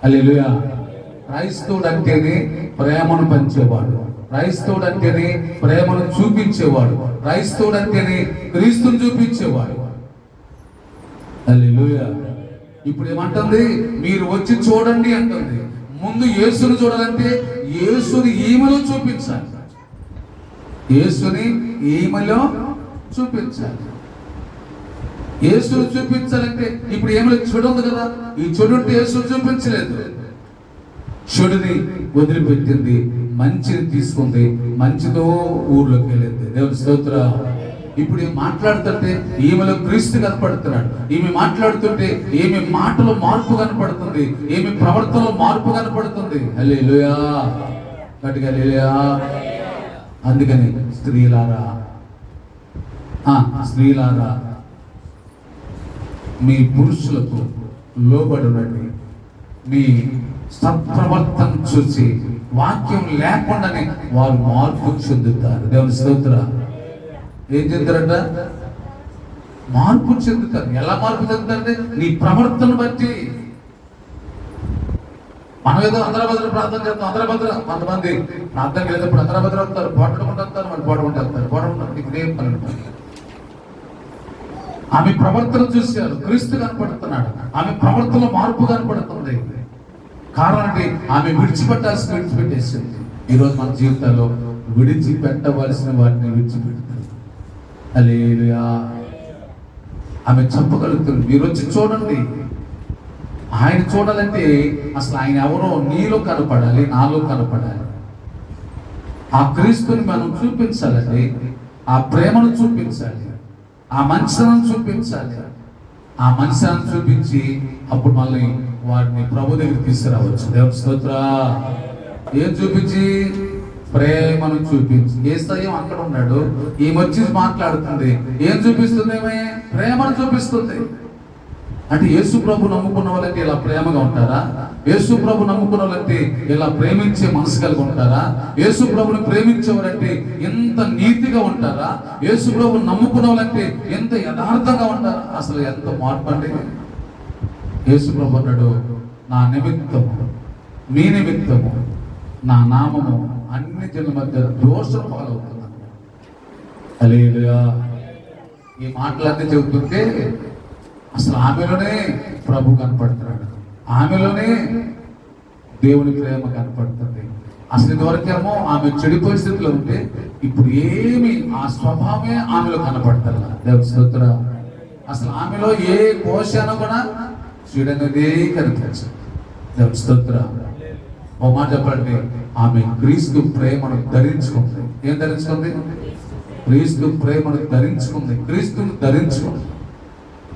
హల్లెలూయా. క్రైస్తవుడు అంటేనే ప్రేమను పంచేవాడు, క్రైస్తవుడు అంటేనే ప్రేమను చూపించేవాడు, క్రైస్తవుడు అంటేనే క్రీస్తుని చూపించేవాడు. హల్లెలూయా. ఇప్పుడు ఏమంటుంది? మీరు వచ్చి చూడండి అంటుంది. ముందు యేసుని చూడాలంటే యేసుని ఈమెలో చూపించాలి, యేసుని ఈమెలో చూపించాలి. యేసుని చూపించాలంటే ఇప్పుడు ఏమైనా చెడు ఉంది కదా, ఈ చెడు ఉంటే యేసుని చూపించలేదు. చెడుని వదిలిపెట్టింది, మంచిని తీసుకుంది, మంచితో ఊర్లోకి వెళ్ళింది. దేవుని స్తోత్రం. ఇప్పుడు ఏం మాట్లాడుతుంటే ఈమెలో క్రీస్తు కనపడుతున్నాడు. ఈమె మాట్లాడుతుంటే ఈమె మాటలో మార్పు కనపడుతుంది, ఈమె ప్రవర్తనలో మార్పు కనపడుతుంది. హల్లెలూయా. గట్టిగా హల్లెలూయా. అందుకని స్త్రీలారా, స్త్రీలారా మీ పురుషులకు లోబడి ఉండండి. మీ సత్ప్రవర్తన చూసి వాక్యం లేకుండానే వారు మార్పు చెందుతారు. దేవుని స్తోత్రం. ఏం చెందుతారంట? మార్పు చెందుతారు. ఎలా మార్పు చెందుతారంటే నీ ప్రవర్తన బట్టి. మనం ఏదో అందరభద్ర ప్రార్థన చేస్తాం, అందరభద్ర కొంతమంది ప్రార్థన వెళ్ళేటప్పుడు అందరభద్ర వస్తారు, పోటడుకుంటూ వస్తారు, మరి పోటకుంటూ వస్తారు, పోటకుంటారు. నీకు ఏం పని ఉంటుంది? ఆమె ప్రవర్తన చూశారు, క్రీస్తు కనపడుతున్నాడు. ఆమె ప్రవర్తనలో మార్పు కనపడుతుంది. కారణం అంటే ఆమె విడిచిపెట్టాల్సిన విడిచిపెట్టేసింది. ఈరోజు మన జీవితాల్లో విడిచిపెట్టవలసిన వాటిని విడిచిపెడుతుంది. హల్లెలూయా. ఆమె చెప్పగలుగుతుంది. మీరు వచ్చి చూడండి. ఆయన చూడాలంటే అసలు ఆయన ఎవరో నీలో కనపడాలి, నాలో కనపడాలి. ఆ క్రీస్తుని మనం చూపించాలండి, ఆ ప్రేమను చూపించాలి, ఆ మంచితనం చూపించాలి. ఆ మంచితనం చూపించి అప్పుడు మళ్ళీ వాటిని ప్రభు దగ్గర తీసుకురావచ్చు. దేవుని స్తోత్రం. ఏం చూపించి? ప్రేమను చూపించి. యేసయ్య అక్కడ ఉన్నాడు, ఈమె వచ్చి మాట్లాడుతుంది. ఏం చూపిస్తుంది? ఏమే ప్రేమను చూపిస్తుంది. అంటే యేసు ప్రభు నమ్ముకున్న వాళ్ళకి ఇలా ప్రేమగా ఉంటారా? యేసు ప్రభు నమ్ముకున్న వాళ్ళకి ఇలా ప్రేమించే మనసు కలిగి ఉంటారా? యేసు ప్రభుని ప్రేమించేవారంటే ఎంత నీతిగా ఉంటారా? యేసు ప్రభుని నమ్ముకున్న వాళ్ళంటే ఎంత యథార్థంగా ఉంటారా? అసలు ఎంత మార్పు అండి. యేసు ప్రభు అన్నాడు, నా నిమిత్తము, మీ నిమిత్తము, నా నామము అన్ని జనుల మధ్య దోషం పాలవుతున్నాను. హల్లెలూయా. ఈ మాటలన్నీ చెబుతుంటే అసలు ఆమెలోనే ప్రభు కనపడుతున్నాడు, ఆమెలోనే దేవుని ప్రేమ కనపడుతుంది. అసలు ఇదివరకేమో ఆమె చెడిపోయే స్థితిలో ఉంటే ఇప్పుడు ఏమి ఆ స్వభావమే ఆమెలో కనపడతారు. దేవుని స్తోత్రం. అసలు ఆమెలో ఏ కోశాన కూడా చెడనేదే కనిపించదు. దేవుని స్తోత్రం. ఓ మాట చెప్పండి, ఆమె క్రీస్తు ప్రేమను ధరించుకుంది. ఏం ధరించుకుంది? క్రీస్తు ప్రేమను ధరించుకుంది, క్రీస్తుని ధరించుకుంది.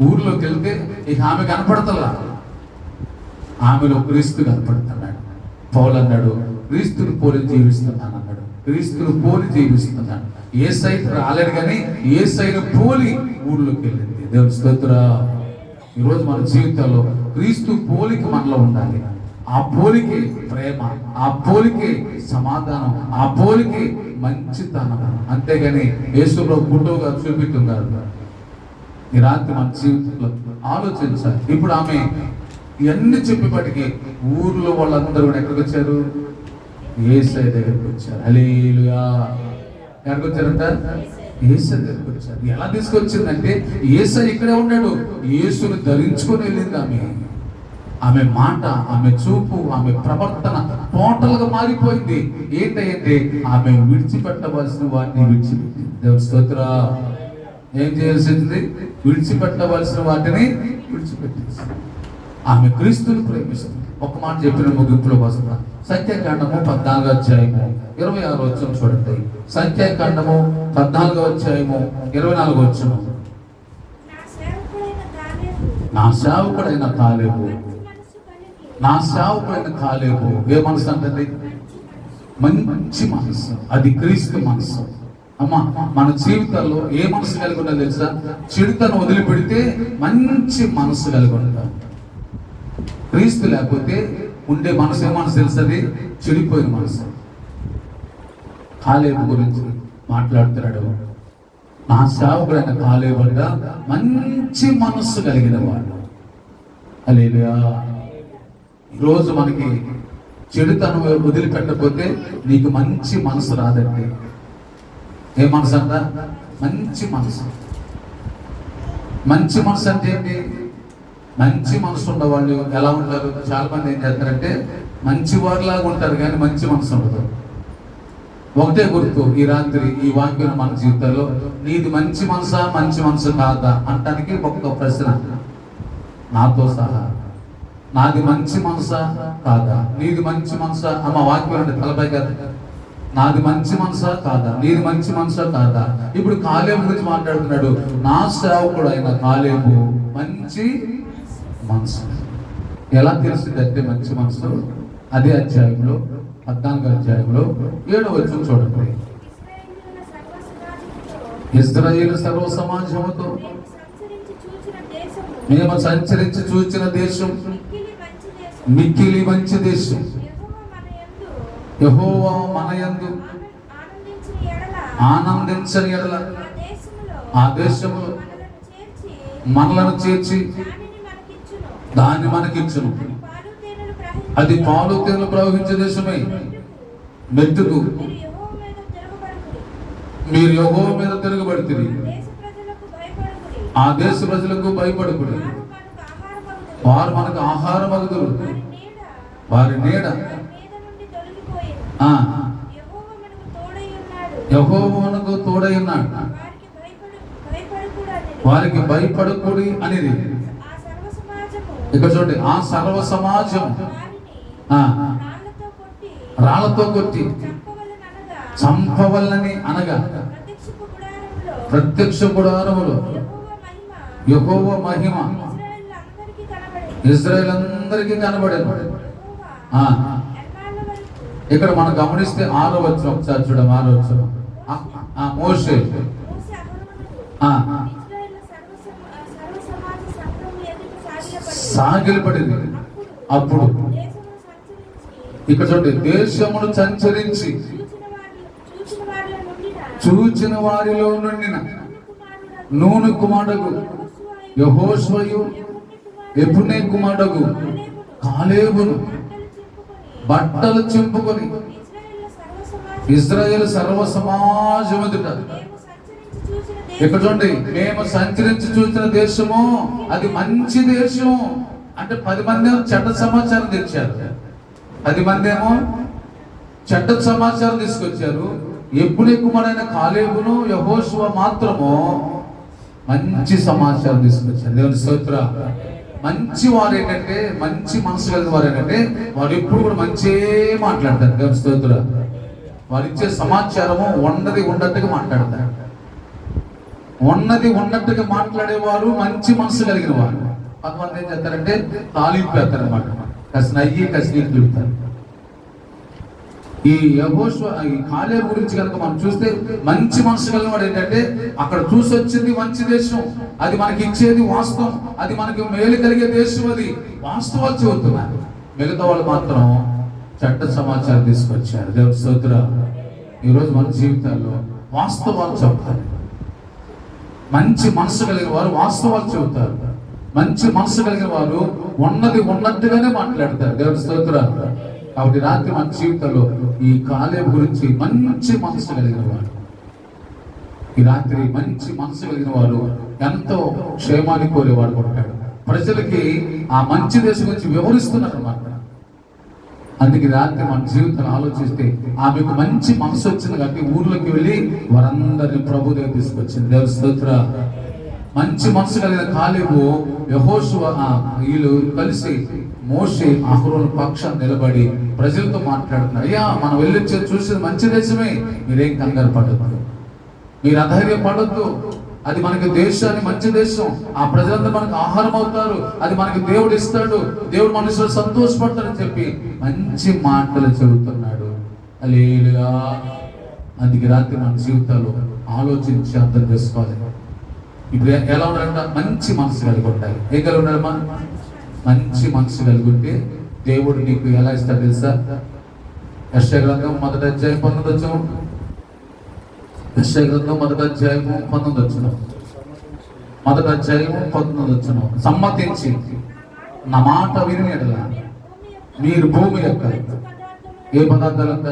ఊర్లోకి వెళ్తే ఇక ఆమె కనపడతలా, ఆమెలో క్రీస్తు కనపడుతున్నాడు. పౌలు అన్నాడు, క్రీస్తుని పోలి జీవిస్తున్నాను అన్నాడు. క్రీస్తుని పోలి జీవిస్తున్నాడు. యేసయ్య రాలేడు కానీ యేసయ్యను పోలి ఊర్లోకి వెళ్ళింది. దేవుని స్తోత్రం. ఈరోజు మన జీవితాల్లో క్రీస్తు పోలిక మనలో ఉండాలి. ఆ పోలికే ప్రేమ, ఆ పోలికే సమాధానం, ఆ పోలికే మంచితనం. అంతేగాని యేసుప్రభు గుడ్డోగా చూపిస్తున్నారు. ఈ రాత్రి మన జీవితంలో ఆలోచించాలి. ఇప్పుడు ఆమె ఇవన్నీ చెప్పేపటికి ఊర్లో వాళ్ళందరూ కూడా ఎక్కడికి వచ్చారు? యేసయ్య దగ్గరికి వచ్చారు. హల్లెలూయా. ఎక్కడికి వచ్చారంట? యేసయ్య దగ్గరికి వచ్చారు. ఎలా తీసుకొచ్చిందంటే యేసయ్య ఇక్కడే ఉన్నాడు, యేసుని ధరించుకొని వెళ్ళింది ఆమె. ఆమె మాట, ఆమె చూపు, ఆమె ప్రవర్తన టోటల్ గా మారిపోయింది. ఏంటంటే ఆమె విడిచిపెట్టవలసిన వాటిని విడిచిపెట్టింది. దేవుని స్తోత్రం. ఏం చేయాల్సింది? విడిచిపెట్టవలసిన వాటిని విడిచిపెట్టేసి ఆమె క్రీస్తుని ప్రేమిస్తుంది. ఒక మాట చెప్పిన ముగింపులో వస్తున్నా. సంఖ్యాకాండము 14వ అధ్యాయము 26వ వచనం చూడండి. సంఖ్యాకాండము 14వ అధ్యాయము 24వ వచనం. నా సేవకుడైన కాలేబు, నా సేవకుడైన కాలేబు ఏ మనసు అంటే? మంచి మనసు. అది క్రీస్తు మనసు. అమ్మా, మన జీవితాల్లో ఏ మనసు కలిగి ఉండాలి తెలుసా? చెడుతను వదిలిపెడితే మంచి మనసు కలిగి ఉంటాం. క్రీస్తు లేకపోతే ఉండే మనసు ఏ మనసు తెలుసది? చెడిపోయిన మనసు. కాలేబు గురించి మాట్లాడుతున్నాడు. నా సేవకుడైన కాలేబు మంచి మనస్సు కలిగిన వాడు. హల్లెలూయా. ఈరోజు మనకి చెడుతనం వదిలిపెట్టకపోతే నీకు మంచి మనసు రాదండి. ఏ మనసు అంట? మంచి మనసు. మంచి మనసు అంటే ఏంటి? మంచి మనసు ఉన్నవాళ్ళు ఎలా ఉంటారు? చాలా మంది ఏం చేస్తారంటే మంచి వారిలాగా ఉంటారు కానీ మంచి మనసు ఉండదు. ఒకటే గుర్తు, ఈ రాత్రి ఈ వాక్యం మన జీవితంలో నీది మంచి మనసా మంచి మనసు కాదా అంటానికి ఒక్క ప్రశ్న నాతో సహా. నాది మంచి మనసా కాదా? నీది మంచి మనసా? అమ్మ వాక్యం అంటే తలపై కదా. నాది మంచి మనసా కాదా? నీది మంచి మనసా కాదా? ఇప్పుడు కాలేబు గురించి మాట్లాడుతున్నాడు. నా సేవకుడు అయిన కాలేబు మంచి మనసు. ఎలా తెలిసిందంటే మంచి మనసు? అదే అధ్యాయంలో 14వ అధ్యాయంలో 7వ వచనం చూడండి. ఇశ్రాయేలు సర్వ సమాజముతో మేము సంచరించి చూచిన దేశం మిక్కిలి మంచి దేశం. యెహోవా మన యందు ఆనందించని ఎడల ఆ దేశములో మనలను చేర్చి దాన్ని మనకిచ్చును. అది పాలు తేనెలు ప్రవహించే దేశమే. మెట్టుకు మీరు యెహోవా మీద తిరగబడుతుంది. ఆ దేశ ప్రజలకు భయపడుకుడి. వారు మనకు ఆహారం అగుదురు. వారి నీడ యెహోవా మనకు తోడై ఉన్నాడు. వారికి భయపడకూడి అనేది ఇక్కడ చూడండి. ఆ సర్వ సమాజం రాళ్లతో కొట్టి చంపవల్లని అనగా ప్రత్యక్ష గుడారములో యెహోవా మహిమ ఇశ్రాయేలు అందరికీ కనబడేది. ఇక్కడ మనం గమనిస్తే 6వ వచనం ఒకసారి చూడం. 6వ వచనం మోషే సాగిలపడింది. అప్పుడు ఇక్కడ చూడండి, దేశమును సంచరించి చూచిన వారిలో నుండిన నూను కుమారుడు యెహోషువయు యెఫునే కుమారుడు కాలేబును బట్టలు చింపుకొని ఇశ్రాయేలు సర్వ సమాజం ఎదుట. ఇక్కడ చూడండి, మేము సంచరించి చూసిన దేశము అది మంచి దేశం అంటే 10 మంది ఏమో చెడ్డ సమాచారం తెచ్చారు. 10 మంది ఏమో చెడ్డ సమాచారం తీసుకొచ్చారు. యెఫునే కుమారుడైన కాలేబును యెహోషువ మాత్రము మంచి సమాచారం తీసుకొచ్చారు. దేవుని స్తోత్రం. మంచి వారు ఏంటంటే, మంచి మనసు కలిగిన వారు ఏంటంటే వారు ఎప్పుడు కూడా మంచే మాట్లాడతారు. దేవుని స్తోత్రం. వారు ఇచ్చే సమాచారము ఉన్నది ఉన్నట్టుగా మాట్లాడతారు. ఉన్నది ఉన్నట్టుగా మాట్లాడేవారు మంచి మనసు కలిగిన వారు. కొంతమంది ఏం చేస్తారంటే తాలింపు పెడతారు అనమాట. కసిన అయ్యి కసిన తిరుగుతారు. ఈ యెహోషువ ఈ కాలేబు గురించి కనుక మనం చూస్తే మంచి మనసు కలిగిన వాడు ఏంటంటే అక్కడ చూసి వచ్చింది మంచి దేశం, అది మనకి ఇచ్చేది వాస్తవం, అది మనకి మేలు కలిగే దేశం, అది వాస్తవాలు చెబుతున్నారు. మిగతా వాళ్ళు మాత్రం చెడ్డ సమాచారం తీసుకొచ్చారు. దేవుని స్తోత్రం. ఈరోజు మన జీవితాల్లో వాస్తవాలు చెప్తారు. మంచి మనసు కలిగిన వారు వాస్తవాలు చెబుతారు. మంచి మనసు కలిగిన వారు ఉన్నది ఉన్నట్టుగానే మాట్లాడతారు. దేవుని స్తోత్రం. కాబట్టి రాత్రి మన జీవితంలో ఈ కాలేబు గురించి మంచి మనసు కలిగిన వారు, ఈ రాత్రి మంచి మనసు కలిగిన వారు ఎంతో క్షేమాన్ని కోరేవాడు ఉంటాడు. ప్రజలకి ఆ మంచి దేశం గురించి వివరిస్తున్నారు అన్నమాట. అందుకే రాత్రి మన జీవితాన్ని ఆలోచిస్తే ఆమెకు మంచి మనసు వచ్చింది కాబట్టి ఊర్లోకి వెళ్ళి వారందరినీ ప్రభు దగ్గర తీసుకొచ్చింది. దేవుని స్తోత్రం. మంచి మనసు కలిగిన కాలేబు యెహోషువ వీళ్ళు కలిసి మోషే అహరోను పక్షాన్ని నిలబడి ప్రజలతో మాట్లాడుతున్నారు. అయ్యా, మనం వెళ్ళి చూసేది మంచి దేశమే, మీరేం కంగారు పడద్దు, మీరు అధైర్యం పడద్దు, అది మనకి దేశాన్ని మంచి దేశం, ఆ ప్రజలంతా మనకు ఆహారం అవుతారు, అది మనకి దేవుడు ఇస్తాడు, దేవుడు మనుషులు సంతోషపడతాడని చెప్పి మంచి మాటలు చెబుతున్నాడు. హల్లెలూయా. అందుకే రాత్రి మన జీవితాల్లో ఆలోచించి అర్థం చేసుకోవాలి. ఇప్పుడు ఎలా ఉండాలంట? మంచి మనసు కలిగి ఉండాలి. ఏం కలిగి ఉండాలి? మంచి మనసు కలిగి ఉంటే దేవుడు నీకు ఎలా ఇస్తాడు తెలుసా? యెషయా గ్రంథం 1వ అధ్యాయం 19వ వచనం. యెషయా గ్రంథం 1వ అధ్యాయం 19వ వచనం. 1వ అధ్యాయం 19వ వచనం. సమ్మతించి నా మాట విని ఎడల మీరు భూమి యొక్క ఏ పదార్థాలు అంట?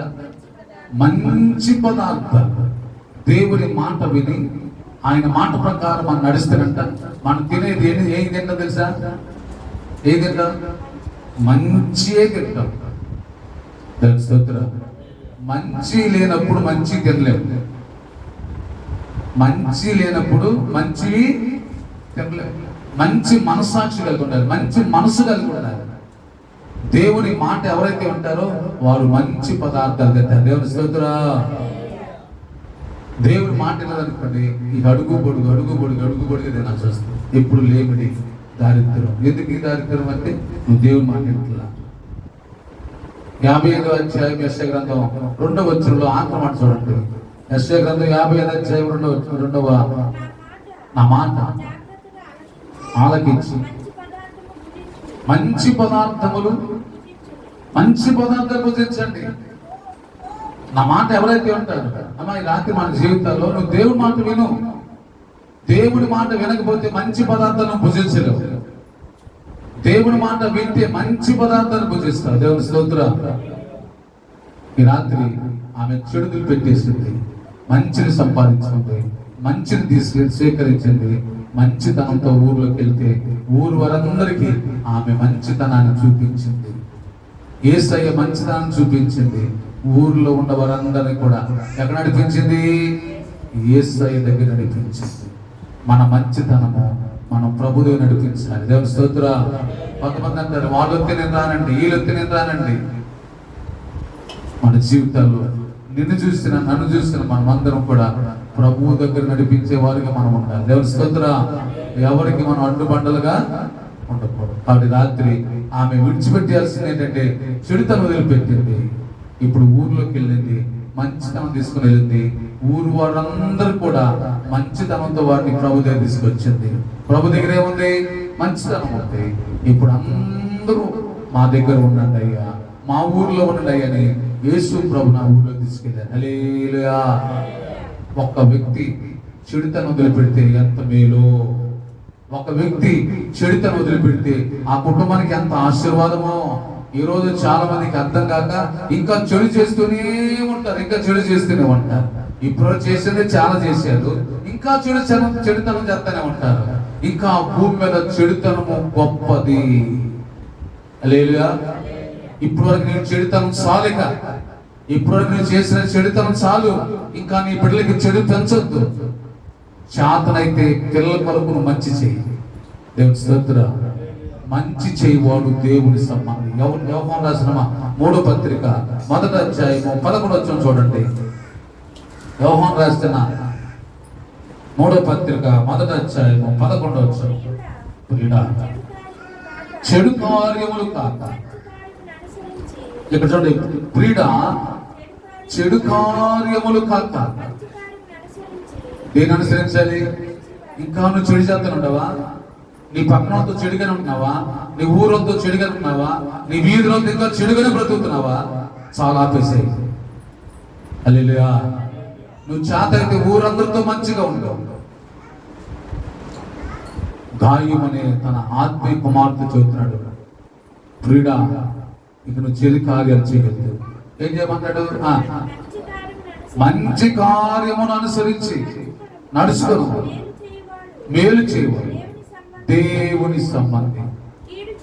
మంచి పదార్థాలు. దేవుని మాట విని ఆయన మాట ప్రకారం మనం నడుస్తానంట. మనం తినేది ఏం తింటాం తెలుసా? ఏం తింటాం? మంచియే తింటాం. స్తోత్రం. మంచి లేనప్పుడు మంచి తినలేము. మంచి లేనప్పుడు మంచి తినలేము. మంచి మనస్సాక్షి కలిగి ఉండాలి, మంచి మనసు కలిగి ఉండాలి. దేవుని మాట ఎవరైతే ఉంటారో వారు మంచి పదార్థాలు తింటారు. దేవుని స్తోత్రం. దేవుని మాట వినాలనుకోండి, ఈ అడుగు పొడుగు తినాల్సి వస్తుంది. ఎప్పుడు లేమిడి, దారిద్ర్యం. ఎందుకు ఈ దారిద్ర్యం అంటే నువ్వు దేవుని మాట వింటున్నా. 55వ అధ్యాయం యెషయా గ్రంథం 2వ వచనంలో ఆఖరి మాట చూడండి. యెషయా గ్రంథం 55వ అధ్యాయం 2వ నా మాట ఆలకించి మంచి పదార్థాలు భుజించండి. నా మాట ఎవరైతే ఉంటారు అమ్మా, ఈ రాత్రి మన జీవితాల్లో నువ్వు దేవుడి మాట విను. దేవుడి మాట వినకపోతే మంచి పదార్థాలను భుజించలేవు. దేవుడి మాట వింటే మంచి పదార్థాలను భుజిస్తావు. దేవుని స్తోత్రం. ఈ రాత్రి ఆమె చెడుగులు పెట్టేసింది, మంచిని సంపాదించుకుంది, మంచిని తీసుకెళ్ళి స్వీకరించింది. మంచితనంతో ఊర్లోకి వెళ్తే ఊరు వారందరికీ ఆమె మంచితనాన్ని చూపించింది. యేసయ్య మంచితనాన్ని చూపించింది. ఊర్లో ఉన్న వారందరినీ కూడా ఎక్కడ నడిపించింది? యేసయ్య దగ్గర నడిపించింది. మన మంచితనము మనం ప్రభువుని నడిపించాలి. దేవుని స్తోత్రం. కొంతమంది అంటారు వాళ్ళొత్తి నేను రానండి, వీళ్ళొత్తి నేను రానండి. మన జీవితాల్లో నిన్ను చూసిన నన్ను చూసిన మనమందరం కూడా ప్రభువు దగ్గర నడిపించే వారిగా మనం ఉండాలి. దేవుని స్తోత్రం. ఎవరికి మనం అడ్డుబండలుగా ఉండకూడదు. కాబట్టి రాత్రి ఆమె విడిచిపెట్టాల్సింది ఏంటంటే చెడుతనం వదిలిపెట్టింది. ఇప్పుడు ఊర్లోకి వెళ్ళింది, మంచితనం తీసుకుని వెళ్ళింది. ఊరు వారందరూ కూడా మంచితనంతో వారిని ప్రభు దగ్గర తీసుకొచ్చింది. ప్రభు దగ్గర ఏముంది? మంచితనం ఉంది. ఇప్పుడు అందరూ మా దగ్గర ఉండండి అయ్యా, మా ఊర్లో ఉండండి అయ్యా అని యేసు ప్రభు నా ఊర్లో తీసుకెళ్ళారు. హల్లెలూయా. ఒక్క వ్యక్తి చెడుతనం వదిలిపెడితే ఎంత మేలో. ఒక వ్యక్తి చెడుతనం వదిలిపెడితే ఆ కుటుంబానికి ఎంత ఆశీర్వాదమో. ఈ రోజు చాలా మందికి అర్థం కాక ఇంకా చెడు చేస్తూనే ఉంటారు, ఇంకా చెడు చేస్తూనే ఉంటారు. ఇప్పుడు చేసేది చాలా చేశారు, ఇంకా చెడుతనం చేస్తూనే ఉంటారు. ఇంకా భూమి మీద చెడుతనము గొప్పది. హల్లెలూయా. ఇప్పుడు వరకు నేను చెడుతనం చాలిక, ఇప్పుడు వరకు నేను చేసిన చెడుతనం చాలు, ఇంకా నీ బిడ్డలకి చెడు పెంచొద్దు. చేతనైతే పిల్లల కొరకు మంచి చేయి. దేవుని స్తోత్రం. మంచి చేయవాడు దేవుని సంబంధి. యోహాను రాసిన 3వ పత్రిక 1వ అధ్యాయము 11వ వచనం చూడండి. యోహాను రాసిన 3వ పత్రిక 1వ అధ్యాయము 11వ వచనం. చెడు కార్యములు కాక, ఇక్కడ చూడండి, ప్రియుడ చెడు కార్యములు కాక దేని అనుసరించాలి? ఇంకా నువ్వు చెడు చేస్తూనే ఉండవా? నీ పక్కనతో చెడుగానే ఉంటున్నావా? నీ ఊరంతో చెడుగానే ఉన్నావా? నీ వీధిలో ఇంకా చెడుగానే బ్రతుకుతున్నావా? చాలా ఆపేసాయి. హల్లెలూయా. నువ్వు చేతైతే ఊరందరితో మంచిగా ఉండవు. గాయం అనే తన ఆత్మీయ కుమార్తె చెబుతున్నాడు, ప్రియుడా ఇక నువ్వు చెడు కార్యాలు చేయవద్దు. ఏం చేయమంటాడు? మంచి కార్యమును అనుసరించి నడుచుకోను, మేలు చేయవాడు దేవుని సంబంధి,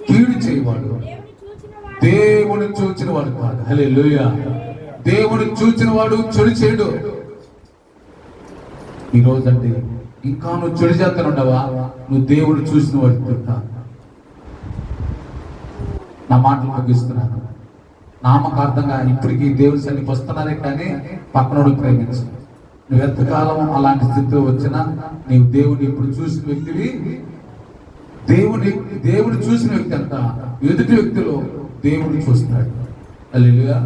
కీడు చేయవాడు దేవుని చూచిన వాడు కాదు. హల్లెలూయా. దేవుని చూచిన వాడు చెడు చేయడు. ఈ రోజండి ఇంకా నువ్వు చెడు చేస్తానుండవా? నువ్వు దేవుడు చూసిన వాడు కాదు. నా మాటలు ముగిస్తున్నాను. నామకార్థంగా ఇప్పటికీ దేవుని సన్నిధికి వస్తున్నారే కానీ పక్కనోడు ప్రేమించు. నువ్వు ఎంతకాలం అలాంటి స్థితిలో వచ్చినా నీవు దేవుని ఇప్పుడు చూసిన వ్యక్తివి. దేవుడు చూసిన వ్యక్తి అంట ఎదుటి వ్యక్తిలో దేవుడు చూస్తున్నాడు. హల్లెలూయా.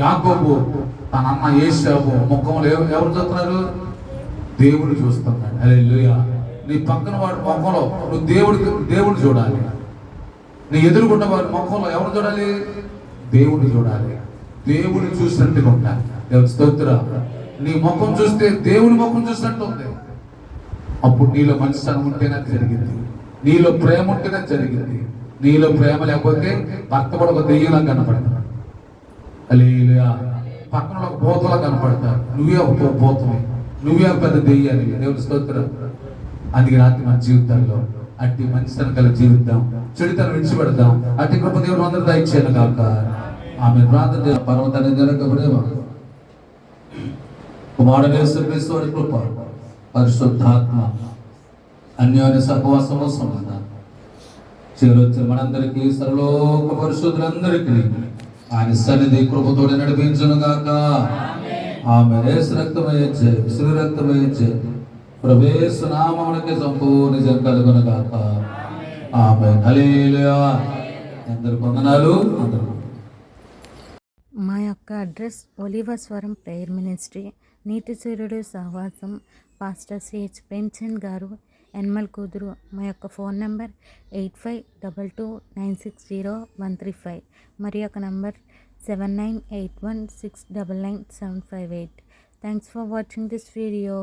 యాకోబు తన అన్న ఏశావు ముఖంలో ఎవరు చూస్తున్నారు? దేవుడు చూస్తున్నాడు. హల్లెలూయా. నీ పక్కన వాడి ముఖంలో నువ్వు దేవుడు చూడాలి. నీ ఎదురుకున్న వాడి ముఖంలో ఎవరు చూడాలి? దేవుడు చూడాలి. దేవుడు చూసినట్టుగా ఉండాలి. దేవుని స్తోత్రం. నీ ముఖం చూస్తే దేవుని ముఖం చూసినట్టు ఉంది. అప్పుడు నీలో మంచితనం ఉంటేనే జరిగింది, నీలో ప్రేమ ఉంటేనే జరిగింది. నీలో ప్రేమ లేకపోతే భర్త కూడా ఒక దెయ్యంలా కనపడతాడు. హల్లెలూయా. పక్కన ఒక భూతంలా కనపడతాడు. నువ్వే ఒక భూతమే, నువ్వే ఒక పెద్ద దెయ్యాలి. దేవుని స్తోత్రం. అందుకే రాత్రి మన జీవితాల్లో అట్టి మంచితనం కలిగి జీవిద్దాం, చెడుతనం విడిచిపెడదాం. అట్టి కృప దేవుడు అందరూ దయచేయను కాక. ఆమె ప్రార్థన పర్వతాన్ని జనక ప్రేమ కుమారుడు యేసుక్రీస్తు వారి కృప, పరిశుద్ధాత్మ అన్యోన్య సహవాసము సమాధానం చేరొచ్చిన మనందరికీ సర్వలోక పరిశుద్ధులందరికీ ఆయన సన్నిధి కృపతోడు నడిపించును గాక. ఆమె యేసు రక్తమయ్యే శ్రీ రక్తమయ్యే ప్రభుయేసు నామమునకి సంపూర్ణ జయం కలుగును గాక. ఆమేన్. హల్లెలూయా. అందరికీ వందనాలు. మా యొక్క అడ్రస్ ఒలివస్వరం ప్రేయర్ మినిస్ట్రీ, నీతి సూర్యుడు సహవాసం, పాస్టర్ సిహెచ్ ప్రేమ్చంద్ గారు, ఎన్మల్ కూతురు. మా యొక్క ఫోన్ నెంబర్ 8522960135. మరి యొక్క number 7981699758. Thanks for watching this video.